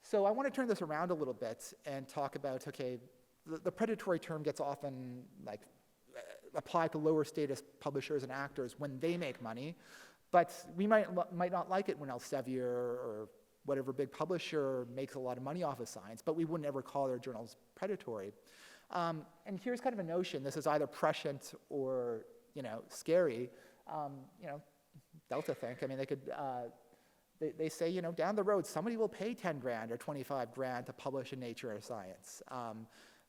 So I want to turn this around a little bit and talk about, okay, the predatory term gets often applied to lower status publishers and actors when they make money, but we might not like it when Elsevier or whatever big publisher makes a lot of money off of science, but we wouldn't ever call their journals predatory. And here's kind of a notion. This is either prescient or, scary. Delta think. I mean, they could. They say, down the road, somebody will pay 10 grand or 25 grand to publish in Nature or Science.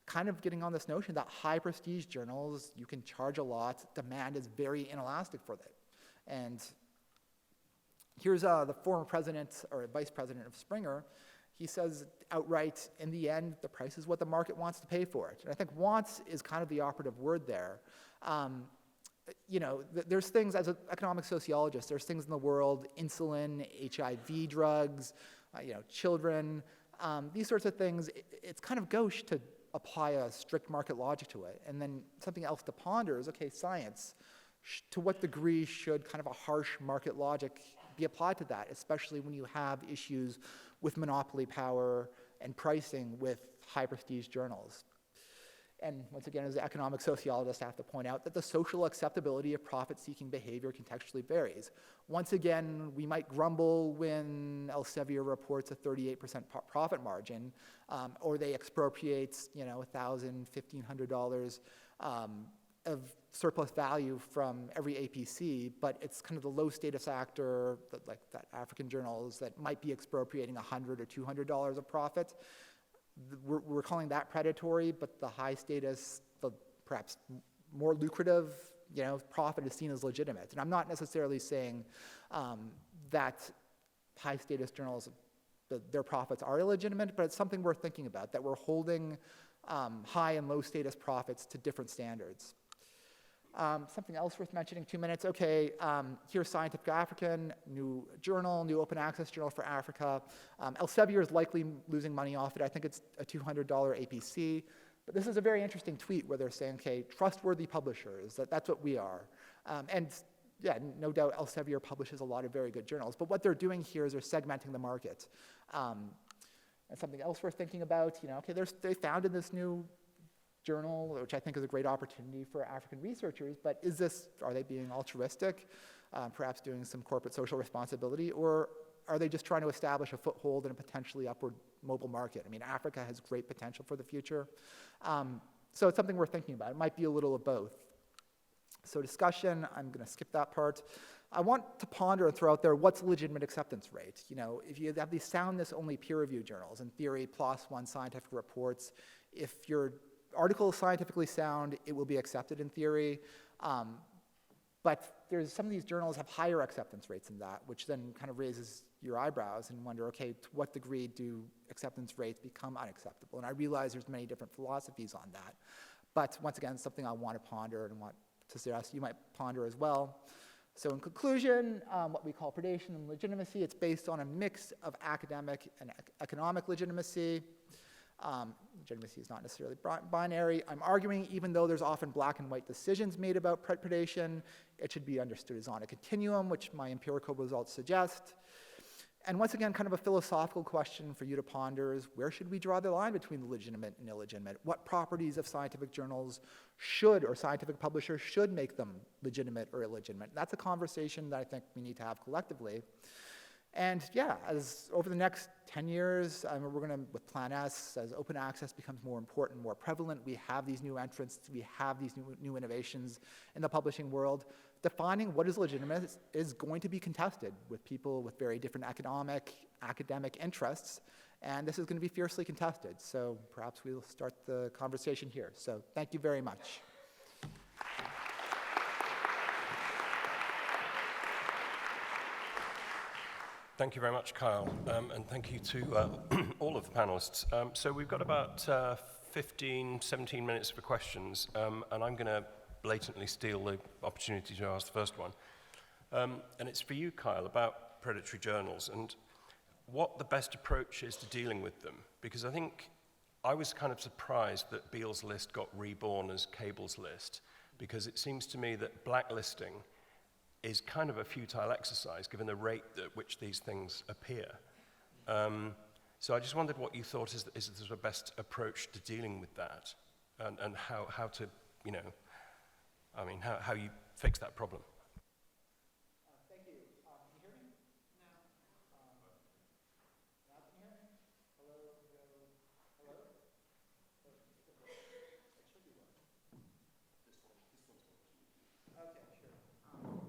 Kind of getting on this notion that high prestige journals, you can charge a lot. Demand is very inelastic for that. And here's the former president or vice president of Springer. He says outright, in the end, the price is what the market wants to pay for it. And I think wants is kind of the operative word there. there's things, as an economic sociologist, there's things in the world, insulin, HIV drugs, children, these sorts of things. It's kind of gauche to apply a strict market logic to it. And then something else to ponder is, okay, science, to what degree should kind of a harsh market logic be applied to that, especially when you have issues with monopoly power and pricing with high prestige journals. And once again, as an economic sociologist, I have to point out that the social acceptability of profit-seeking behavior contextually varies. Once again, we might grumble when Elsevier reports a 38% profit margin, or they expropriate, $1,000, $1,500 of surplus value from every APC, but it's kind of the low status actor, like that African journals that might be expropriating $100 or $200 of profit. We're calling that predatory, but the high status, the perhaps more lucrative, profit is seen as legitimate. And I'm not necessarily saying that high status journals, their profits are illegitimate, but it's something worth thinking about, that we're holding high and low status profits to different standards. Something else worth mentioning, 2 minutes. Okay, here's Scientific African, new journal, new open access journal for Africa. Elsevier is likely losing money off it. I think it's a $200 APC. But this is a very interesting tweet where they're saying, okay, trustworthy publishers, that's what we are. And yeah, no doubt Elsevier publishes a lot of very good journals. But what they're doing here is they're segmenting the market. And something else worth thinking about, okay, they founded this new journal, which I think is a great opportunity for African researchers, but are they being altruistic, perhaps doing some corporate social responsibility, or are they just trying to establish a foothold in a potentially upward mobile market? I mean, Africa has great potential for the future. So it's something we're thinking about. It might be a little of both. So discussion, I'm gonna skip that part. I want to ponder and throw out there, what's legitimate acceptance rate? If you have these soundness-only peer-reviewed journals, in theory, PLOS One scientific reports, if your article is scientifically sound, it will be accepted in theory. But some of these journals have higher acceptance rates than that, which then kind of raises your eyebrows and wonder, okay, to what degree do acceptance rates become unacceptable? And I realize there's many different philosophies on that. But once again, it's something I want to ponder and want to suggest you might ponder as well. So in conclusion, what we call predation and legitimacy, it's based on a mix of academic and economic legitimacy. Legitimacy is not necessarily binary. I'm arguing, even though there's often black and white decisions made about predation, it should be understood as on a continuum, which my empirical results suggest. And once again, kind of a philosophical question for you to ponder is, where should we draw the line between the legitimate and illegitimate? What properties of scientific journals or scientific publishers should make them legitimate or illegitimate? That's a conversation that I think we need to have collectively. And yeah, as over the next 10 years, with Plan S, as open access becomes more important, more prevalent, we have these new entrants, we have these new innovations in the publishing world. Defining what is legitimate is going to be contested with people with very different academic interests, and this is going to be fiercely contested. So perhaps we'll start the conversation here. So thank you very much. Thank you very much, Kyle, and thank you to all of the panelists. So we've got about 15, 17 minutes for questions, and I'm going to blatantly steal the opportunity to ask the first one. And it's for you, Kyle, about predatory journals and what the best approach is to dealing with them. Because I think I was kind of surprised that Beale's list got reborn as Cable's list, because it seems to me that blacklisting is kind of a futile exercise given the rate at which these things appear. So I just wondered what you thought is the sort of best approach to dealing with that, and how to, how you fix that problem. Thank you. Can you hear me? No. Now can you hear me? Hello? Hello? It should be working. This one's working. Okay, sure.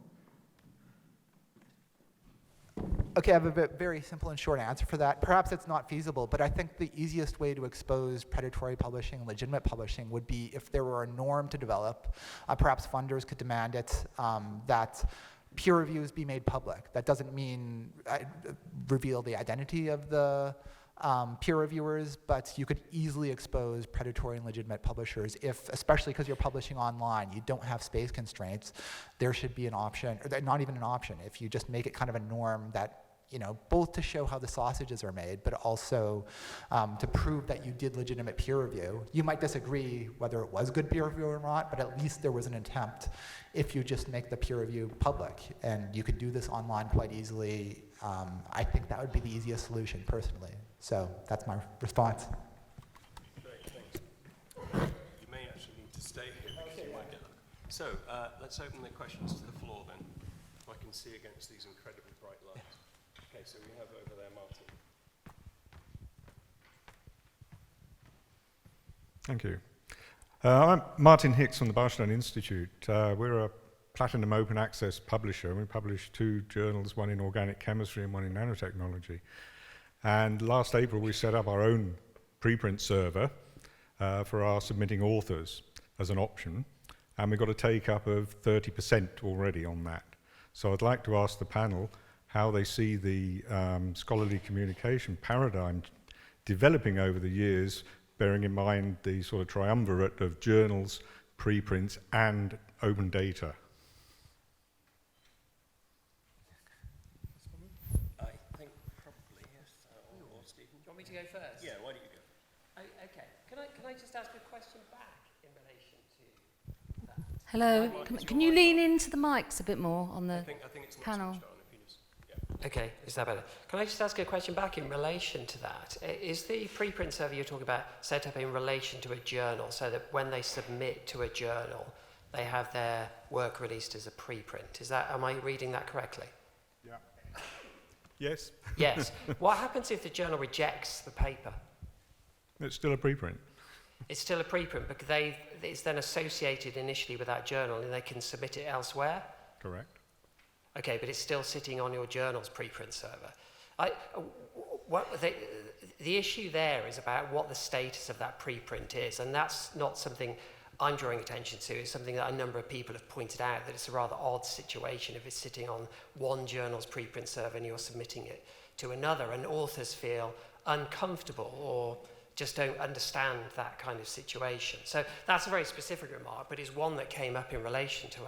Okay, I have a very simple and short answer for that. Perhaps it's not feasible, but I think the easiest way to expose predatory publishing and legitimate publishing would be if there were a norm to develop. Perhaps funders could demand it, that peer reviews be made public. That doesn't mean reveal the identity of the peer reviewers, but you could easily expose predatory and legitimate publishers if, especially because you're publishing online, you don't have space constraints. There should be an option, or not even an option, if you just make it kind of a norm that, you know, both to show how the sausages are made, but also to prove that you did legitimate peer review. You might disagree whether it was good peer review or not, but at least there was an attempt if you just make the peer review public. And you could do this online quite easily. I think that would be the easiest solution, personally. So that's my response. Great, thanks. You may actually need to stay here because you might get them. So let's open the questions to the floor then, so I can see against these incredibly bright lights. Okay, so we have over there Martin. Thank you. I'm Martin Hicks from the Barstone Institute. We're a platinum open access publisher, and we publish 2 journals, one in organic chemistry and one in nanotechnology. And last April we set up our own preprint server for our submitting authors as an option, and we got a take-up of 30% already on that. So I'd like to ask the panel how they see the scholarly communication paradigm developing over the years, bearing in mind the sort of triumvirate of journals, preprints, and open data. I think probably, yes. Or Stephen. Do you want me to go first? Yeah, why don't you go? Okay. Can I just ask a question back in relation to that? Hello. Can you lean into the mics a bit more on the I think it's not panel? switched on. If you just, yeah. Okay, is that better? Can I just ask a question back in relation to that? Is the preprint server you're talking about set up in relation to a journal so that when they submit to a journal, they have their work released as a preprint? Am I reading that correctly? Yeah. Yes. Yes. What happens if the journal rejects the paper? It's still a preprint. It's still a preprint, but it's then associated initially with that journal and they can submit it elsewhere? Correct. Okay, but it's still sitting on your journal's preprint server. The issue there is about what the status of that preprint is, and that's not something I'm drawing attention to. It's something that a number of people have pointed out, that it's a rather odd situation if it's sitting on one journal's preprint server and you're submitting it to another, and authors feel uncomfortable or just don't understand that kind of situation. So that's a very specific remark, but it's one that came up in relation to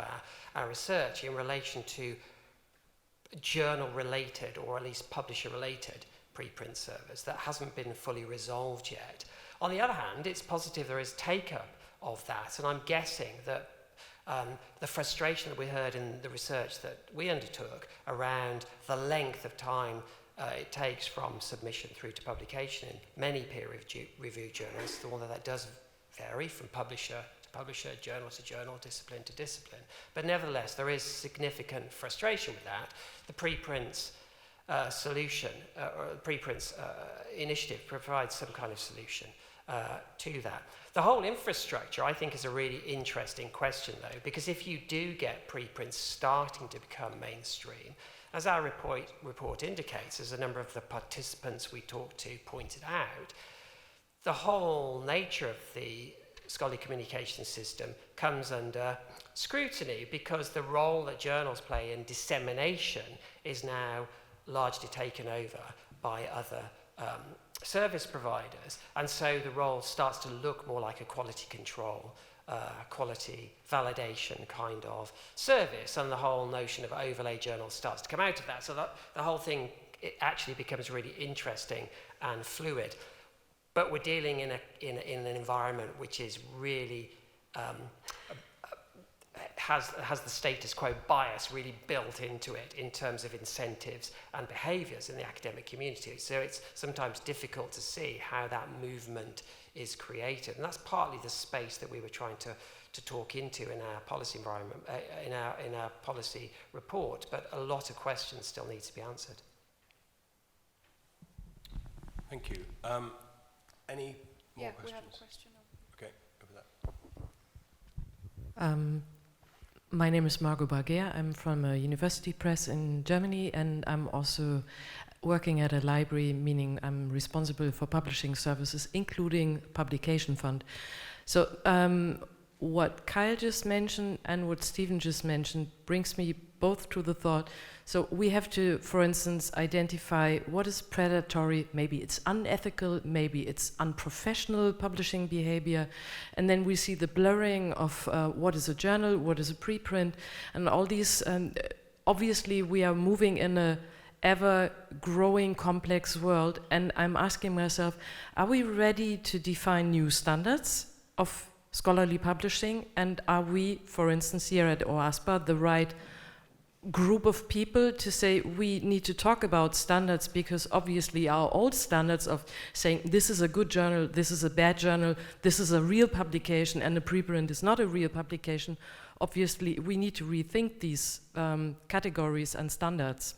our research, in relation to journal-related, or at least publisher-related preprint servers that hasn't been fully resolved yet. On the other hand, it's positive there is take-up of that, and I'm guessing that the frustration that we heard in the research that we undertook around the length of time it takes from submission through to publication in many peer-reviewed journals, although that does vary from publisher to publisher, journal to journal, discipline to discipline. But nevertheless, there is significant frustration with that. The preprints solution, or the preprints initiative provides some kind of solution to that. The whole infrastructure, I think, is a really interesting question, though, because if you do get preprints starting to become mainstream, as our report indicates, as a number of the participants we talked to pointed out, the whole nature of the scholarly communication system comes under scrutiny because the role that journals play in dissemination is now largely taken over by other service providers, and so the role starts to look more like a quality control, quality validation kind of service, and the whole notion of overlay journals starts to come out of that. So that the whole thing, it actually becomes really interesting and fluid. But we're dealing in an environment which is really has the status quo bias really built into it in terms of incentives and behaviours in the academic community. So it's sometimes difficult to see how that movement is created. And that's partly the space that we were trying to talk into in our policy environment, in our policy report. But a lot of questions still need to be answered. Thank you. Any more questions? We have a question. Okay, over there. My name is Margot Barguer. I'm from a university press in Germany, and I'm also working at a library, meaning I'm responsible for publishing services, including publication fund. So what Kyle just mentioned and what Stephen just mentioned brings me both to the thought. So we have to, for instance, identify what is predatory, maybe it's unethical, maybe it's unprofessional publishing behavior, and then we see the blurring of what is a journal, what is a preprint, and all these, obviously we are moving in a ever-growing complex world, and I'm asking myself, are we ready to define new standards of scholarly publishing, and are we, for instance, here at OASPA, the right group of people to say we need to talk about standards, because obviously our old standards of saying this is a good journal, this is a bad journal, this is a real publication and a preprint is not a real publication, obviously we need to rethink these categories and standards.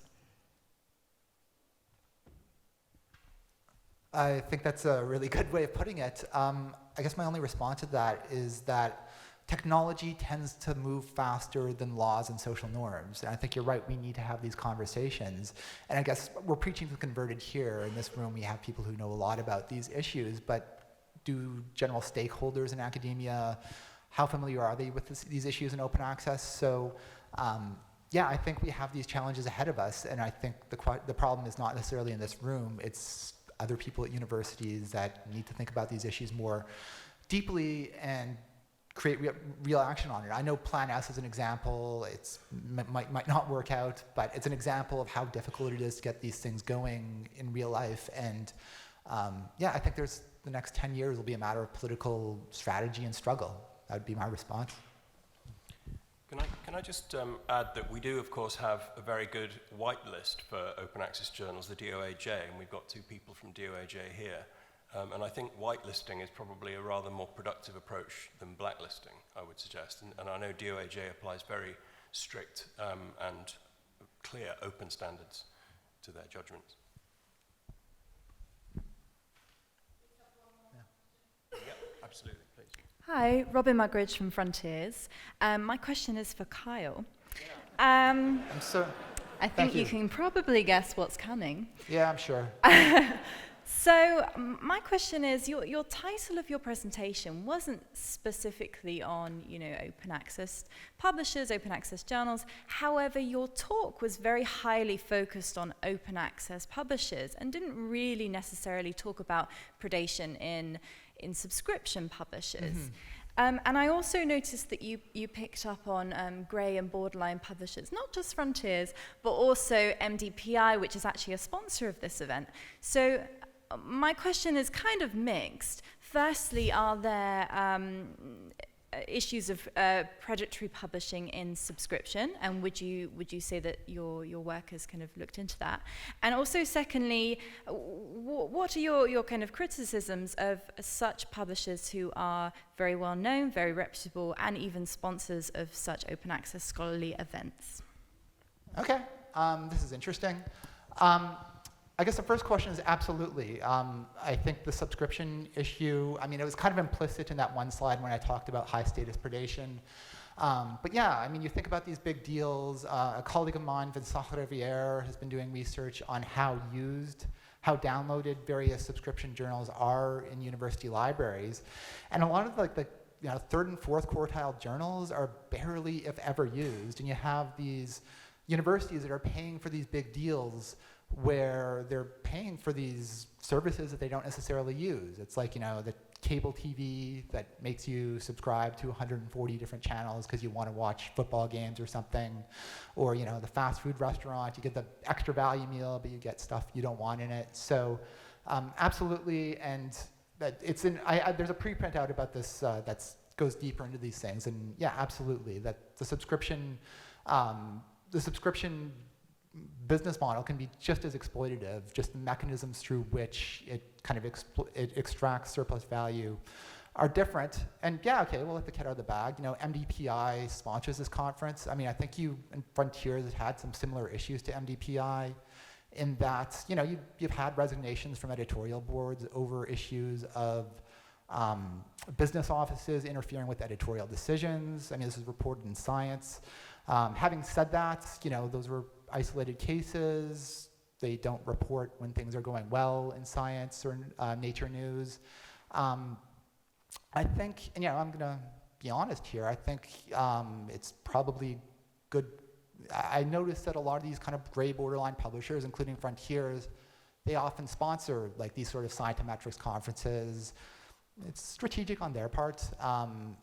I think that's a really good way of putting it. I guess my only response to that is that technology tends to move faster than laws and social norms. And I think you're right, we need to have these conversations. And I guess we're preaching to the converted here. In this room, we have people who know a lot about these issues, but do general stakeholders in academia, how familiar are they with these issues in open access? So yeah, I think we have these challenges ahead of us. And I think the problem is not necessarily in this room, it's other people at universities that need to think about these issues more deeply and create real action on it. I know Plan S is an example. It might not work out, but it's an example of how difficult it is to get these things going in real life. And yeah, I think the next 10 years will be a matter of political strategy and struggle. That would be my response. Can I just add that we do, of course, have a very good whitelist for open access journals, the DOAJ, and we've got 2 people from DOAJ here. And I think whitelisting is probably a rather more productive approach than blacklisting, I would suggest. And I know DOAJ applies very strict and clear open standards to their judgments. Yeah, absolutely, please. Hi, Robin Mugridge from Frontiers. My question is for Kyle. I think you can probably guess what's coming. Yeah, I'm sure. So my question is, your title of your presentation wasn't specifically on, open access publishers, open access journals. However, your talk was very highly focused on open access publishers and didn't really necessarily talk about predation in subscription publishers. Mm-hmm. And I also noticed that you picked up on grey and borderline publishers, not just Frontiers, but also MDPI, which is actually a sponsor of this event. So my question is kind of mixed. Firstly, are there issues of predatory publishing in subscription, and would you say that your work has kind of looked into that? And also, secondly, what are your kind of criticisms of such publishers who are very well known, very reputable, and even sponsors of such open access scholarly events? Okay, this is interesting. I guess the first question is absolutely. I think the subscription issue, it was kind of implicit in that one slide when I talked about high status predation. But yeah, you think about these big deals. A colleague of mine, Vincent Rivière, has been doing research on how downloaded various subscription journals are in university libraries. And a lot of the third and fourth quartile journals are barely, if ever, used. And you have these universities that are paying for these big deals where they're paying for these services that they don't necessarily use. It's like, the cable TV that makes you subscribe to 140 different channels because you want to watch football games or something. Or, the fast food restaurant, you get the extra value meal, but you get stuff you don't want in it. So absolutely, and that there's a preprint out about this that goes deeper into these things. And yeah, absolutely, that the subscription business model can be just as exploitative. Just the mechanisms through which it kind of it extracts surplus value are different. And yeah, okay, we'll let the cat out of the bag. MDPI sponsors this conference. I think you and Frontiers have had some similar issues to MDPI in that, you've had resignations from editorial boards over issues of business offices interfering with editorial decisions. This is reported in Science. Having said that, those were isolated cases. They don't report when things are going well in Science or Nature News. I think, and I'm going to be honest here, I think it's probably good I noticed that a lot of these kind of gray borderline publishers, including Frontiers, they often sponsor like these sort of scientometrics conferences. It's strategic on their part,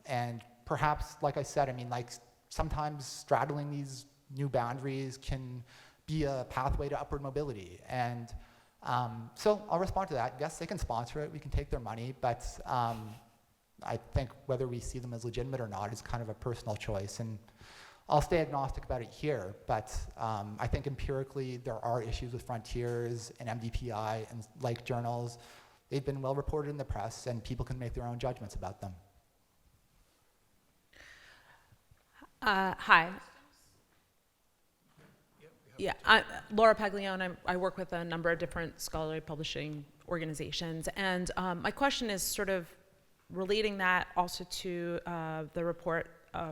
and perhaps, like I said, I mean, like sometimes straddling these new boundaries can be a pathway to upward mobility. And so I'll respond to that. Yes, they can sponsor it. We can take their money, but I think whether we see them as legitimate or not is kind of a personal choice. And I'll stay agnostic about it here, but I think empirically there are issues with Frontiers and MDPI and like journals. They've been well reported in the press, and people can make their own judgments about them. Hi. Yeah, Laura Paglione. I work with a number of different scholarly publishing organizations, and my question is sort of relating that also to the report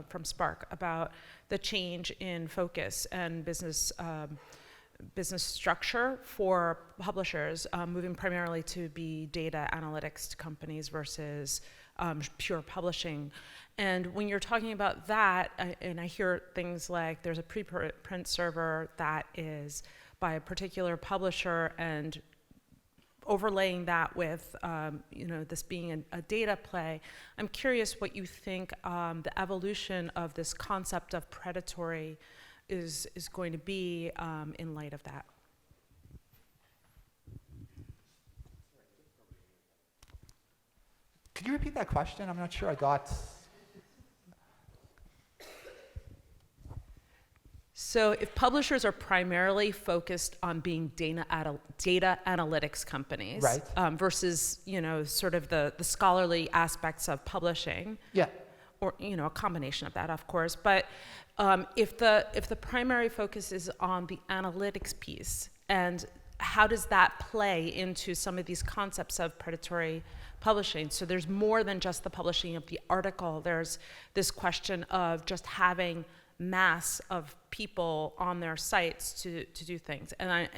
from Spark about the change in focus and business structure for publishers, moving primarily to be data analytics companies versus pure publishing. And when you're talking about that, and I hear things like there's a preprint server that is by a particular publisher, and overlaying that with this being a data play, I'm curious what you think the evolution of this concept of predatory is going to be in light of that. Could you repeat that question? I'm not sure I got. So if publishers are primarily focused on being data analytics companies, right, versus sort of the scholarly aspects of publishing, yeah, or a combination of that, of course. But if the primary focus is on the analytics piece, and how does that play into some of these concepts of predatory publishing? So there's more than just the publishing of the article. There's this question of just having mass of people on their sites to do things. And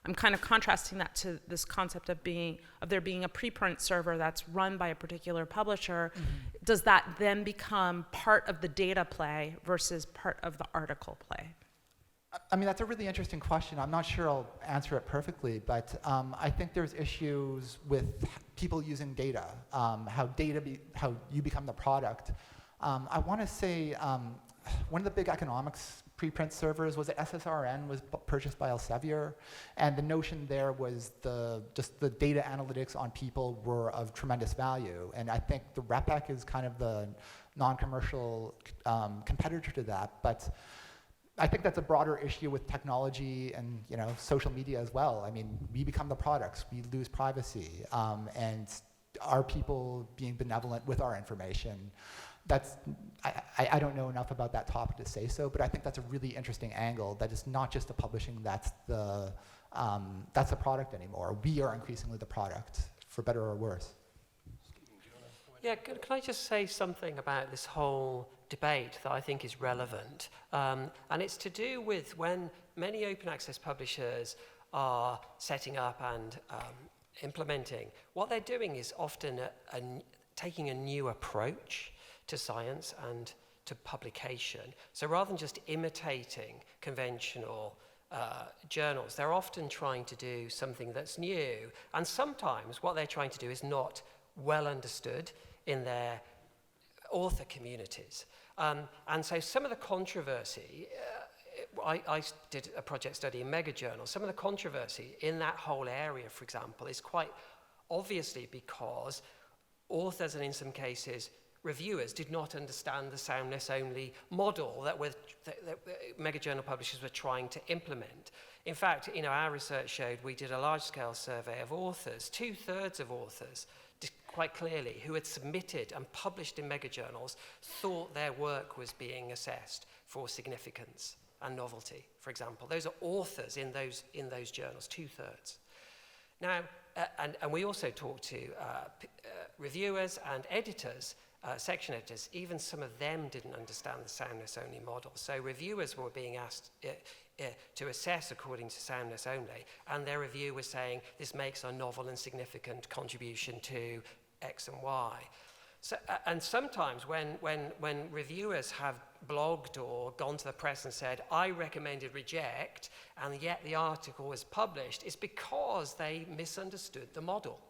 I'm kind of contrasting that to this concept of there being a preprint server that's run by a particular publisher. Mm-hmm. Does that then become part of the data play versus part of the article play? I mean, that's a really interesting question. I'm not sure I'll answer it perfectly, but I think there's issues with people using data, how you become the product. I want to say one of the big economics preprint servers was that SSRN was purchased by Elsevier, and the notion there was just the data analytics on people were of tremendous value. And I think the RepEc is kind of the non-commercial competitor to that, but I think that's a broader issue with technology and social media as well. I mean, we become the products, we lose privacy, and are people being benevolent with our information? I don't know enough about that topic to say so, but I think that's a really interesting angle. That is not just the publishing that's the product anymore. We are increasingly the product, for better or worse. Yeah, can I just say something about this whole debate that I think is relevant? And it's to do with when many open access publishers are setting up and implementing, what they're doing is often taking a new approach to science and to publication. So rather than just imitating conventional journals, they're often trying to do something that's new. And sometimes what they're trying to do is not well understood in their author communities. And so some of the controversy, I did a project study in megajournals, some of the controversy in that whole area, for example, is quite obviously because authors, and in some cases reviewers, did not understand the soundness-only model that megajournal publishers were trying to implement. In fact, our research showed we did a large-scale survey of authors. 2/3 of authors, quite clearly, who had submitted and published in megajournals, thought their work was being assessed for significance and novelty, for example. Those are authors in those journals, 2/3. Now, and we also talked to reviewers and editors, section editors. Even some of them didn't understand the soundness only model. So reviewers were being asked to assess according to soundness only, and their review was saying this makes a novel and significant contribution to X and Y. So, and sometimes when reviewers have blogged or gone to the press and said, I recommended reject, and yet the article was published, it's because they misunderstood the model.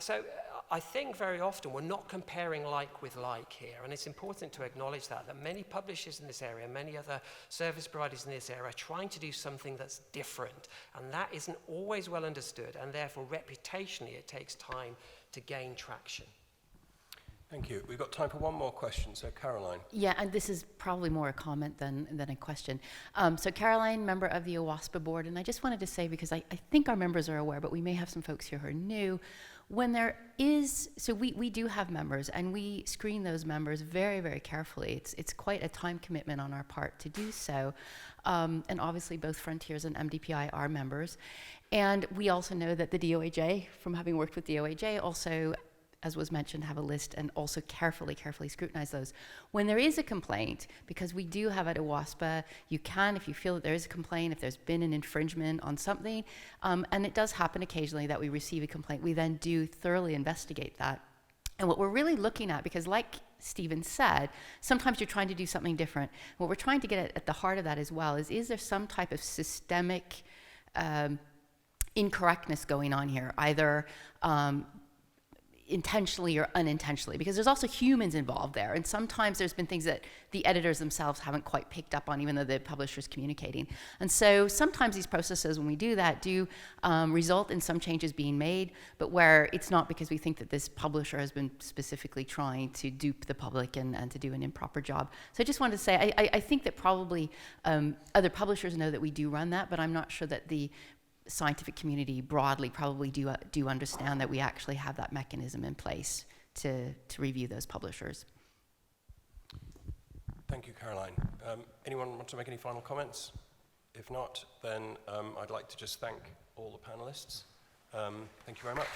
So I think very often we're not comparing like with like here, and it's important to acknowledge that many publishers in this area, many other service providers in this area are trying to do something that's different, and that isn't always well understood, and therefore reputationally it takes time to gain traction. Thank you. We've got time for one more question, so Caroline. Yeah, and this is probably more a comment than a question. So Caroline, member of the OWASPA board, and I just wanted to say, because I think our members are aware, but we may have some folks here who are new, when there is, so we do have members, and we screen those members very, very carefully. It's quite a time commitment on our part to do so. And obviously both Frontiers and MDPI are members. And we also know that the DOAJ, from having worked with DOAJ, also, as was mentioned, have a list and also carefully scrutinize those. When there is a complaint, because we do have at OWASPA, you can, if you feel that there is a complaint, if there's been an infringement on something, and it does happen occasionally that we receive a complaint, we then do thoroughly investigate that. And what we're really looking at, because like Stephen said, sometimes you're trying to do something different. What we're trying to get at the heart of that as well is there some type of systemic incorrectness going on here, either intentionally or unintentionally, because there's also humans involved there, and sometimes there's been things that the editors themselves haven't quite picked up on, even though the publisher's communicating. And so sometimes these processes, when we do that, do result in some changes being made, but where it's not because we think that this publisher has been specifically trying to dupe the public and to do an improper job. So I just wanted to say, I think that probably other publishers know that we do run that, but I'm not sure that the scientific community broadly probably do understand that we actually have that mechanism in place to review those publishers. Thank you, Caroline. Anyone want to make any final comments? If not, then I'd like to just thank all the panelists. Thank you very much.